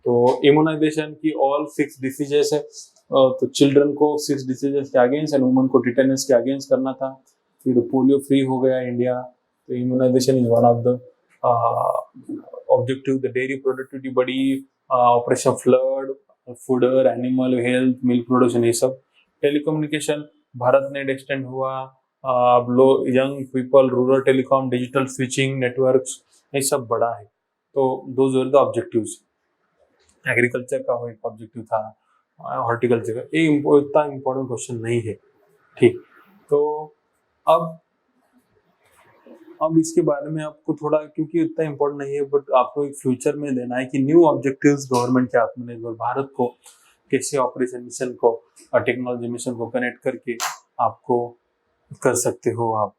तो इम्यूनाइजेशन की ऑल 6 डिसीजेस है, तो चिल्ड्रन को 6 डिसीजेस के अगेंस्ट एंड वुमन को टिटेनस के अगेंस्ट करना था। फिर पोलियो फ्री हो गया इंडिया। तो immunisation is one of the objective. The dairy productivity बढ़ी, operation flood, fodder, animal health, milk production, ये सब। टेलीकम्युनिकेशन भारत नेट एक्सटेंड हुआ, young people, rural telecom, digital switching networks, ये सब बड़ा है। तो those were the objectives. Agriculture का एक ऑब्जेक्टिव था, हॉर्टिकल्चर का। ये इतना इम्पोर्टेंट क्वेश्चन नहीं है, ठीक। तो अब इसके बारे में आपको थोड़ा, क्योंकि इतना इम्पोर्टेंट नहीं है, बट आपको एक फ्यूचर में देना है कि न्यू ऑब्जेक्टिव्स गवर्नमेंट के आत्मनिर्भर भारत को कैसे ऑपरेशन मिशन को और टेक्नोलॉजी मिशन को कनेक्ट करके आपको कर सकते हो आप,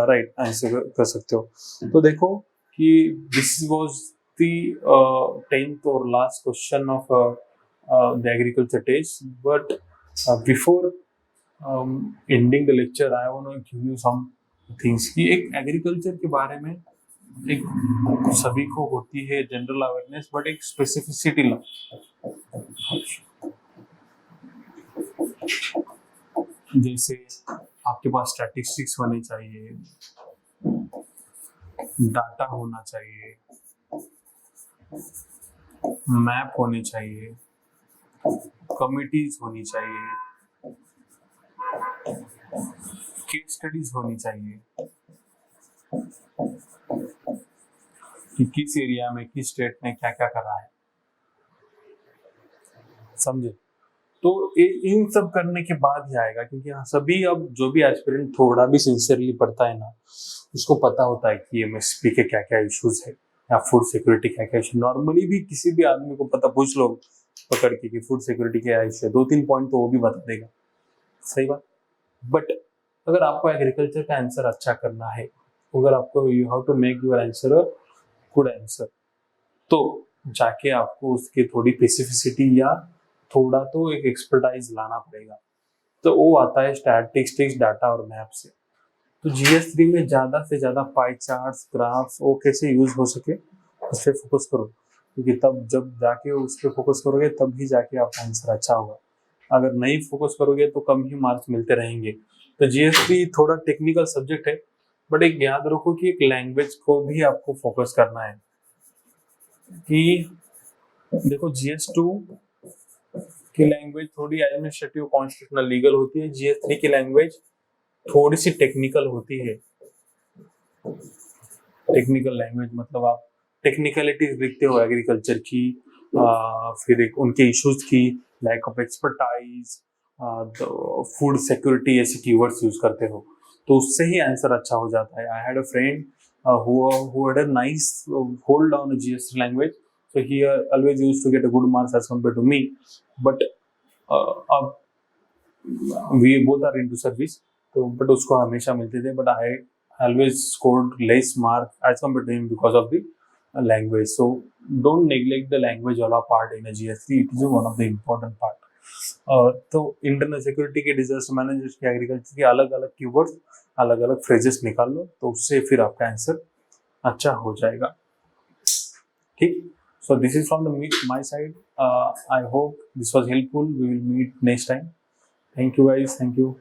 राइट, ऐसे कर सकते हो। तो देखो कि दिस वाज द 10th और last question of the agriculture test. But before ending the lecture I want to give you some things कि एक एग्रीकल्चर के बारे में एक सभी को होती है जनरल अवेयरनेस, बट एक स्पेसिफिसिटी जैसे आपके पास स्टैटिस्टिक्स होने चाहिए, डाटा होना चाहिए, मैप होने चाहिए, कमिटीज होनी चाहिए, केस स्टडीज होनी चाहिए कि किस एरिया में किस स्टेट ने क्या क्या करा है, समझे। तो इन सब करने के बाद ही आएगा, क्योंकि सभी, अब जो भी एस्पिरेंट थोड़ा भी सिंसियरली पढ़ता है ना, उसको पता होता है कि एमएसपी के क्या क्या इश्यूज है या फूड सिक्योरिटी क्या क्या इशू। नॉर्मली भी किसी भी आदमी को पता, पूछ लो पकड़ के कि फूड सिक्योरिटी क्या इशू है, 2-3 पॉइंट तो वो भी बता देगा, सही बात। बट अगर आपको एग्रीकल्चर का आंसर अच्छा करना है, अगर आपको you have to make your answer a good answer, तो जाके आपको उसकी थोड़ी स्पेसिफिसिटी या थोड़ा तो एक एक्सपर्टाइज लाना पड़ेगा। तो वो आता है स्टैटिस्टिक्स, डाटा और मैप से। तो GS3 में ज्यादा से ज्यादा पाई चार्ट्स, ग्राफ्स, वो कैसे यूज हो सके उस पर फोकस करो, क्योंकि तब जब जाके उस पर फोकस करोगे तब ही जाके आपका आंसर अच्छा होगा। अगर नहीं फोकस करोगे तो कम ही मार्क्स मिलते रहेंगे। तो GS3 थोड़ा टेक्निकल सब्जेक्ट है, बट एक याद रखो कि एक लैंग्वेज को भी आपको फोकस करना है। कि देखो GS2 की लैंग्वेज थोड़ी एडमिनिस्ट्रेटिव, कॉन्स्टिट्यूशनल, लीगल होती है। GS3 की लैंग्वेज थोड़ी सी टेक्निकल होती है। टेक्निकल लैंग्वेज मतलब आप टेक्निकलिटीज लिखते हो एग्रीकल्चर की, फिर एक उनके इश्यूज की, lack of expertise, food security, ऐसे कीवर्ड्स यूज करते हो, तो उससे ही आंसर अच्छा हो जाता है। I had a friend who had a nice hold on a GS3 language, so he always used to get a good marks as compared to me. But अब we both are into service, तो बट उसको हमेशा मिलते थे, but I always scored less mark as compared to him because of the language. So don't neglect the language वाला part in a GS3. It is one of the important part. तो इंटरनल सिक्योरिटी के, डिजास्टर मैनेजमेंट के, एग्रीकल्चर के अलग अलग कीवर्ड्स, अलग अलग फ्रेजेस निकाल लो, तो उससे फिर आपका आंसर अच्छा हो जाएगा, ठीक। So this is from my side. I hope this was helpful. We will meet next time. Thank you guys. Thank you.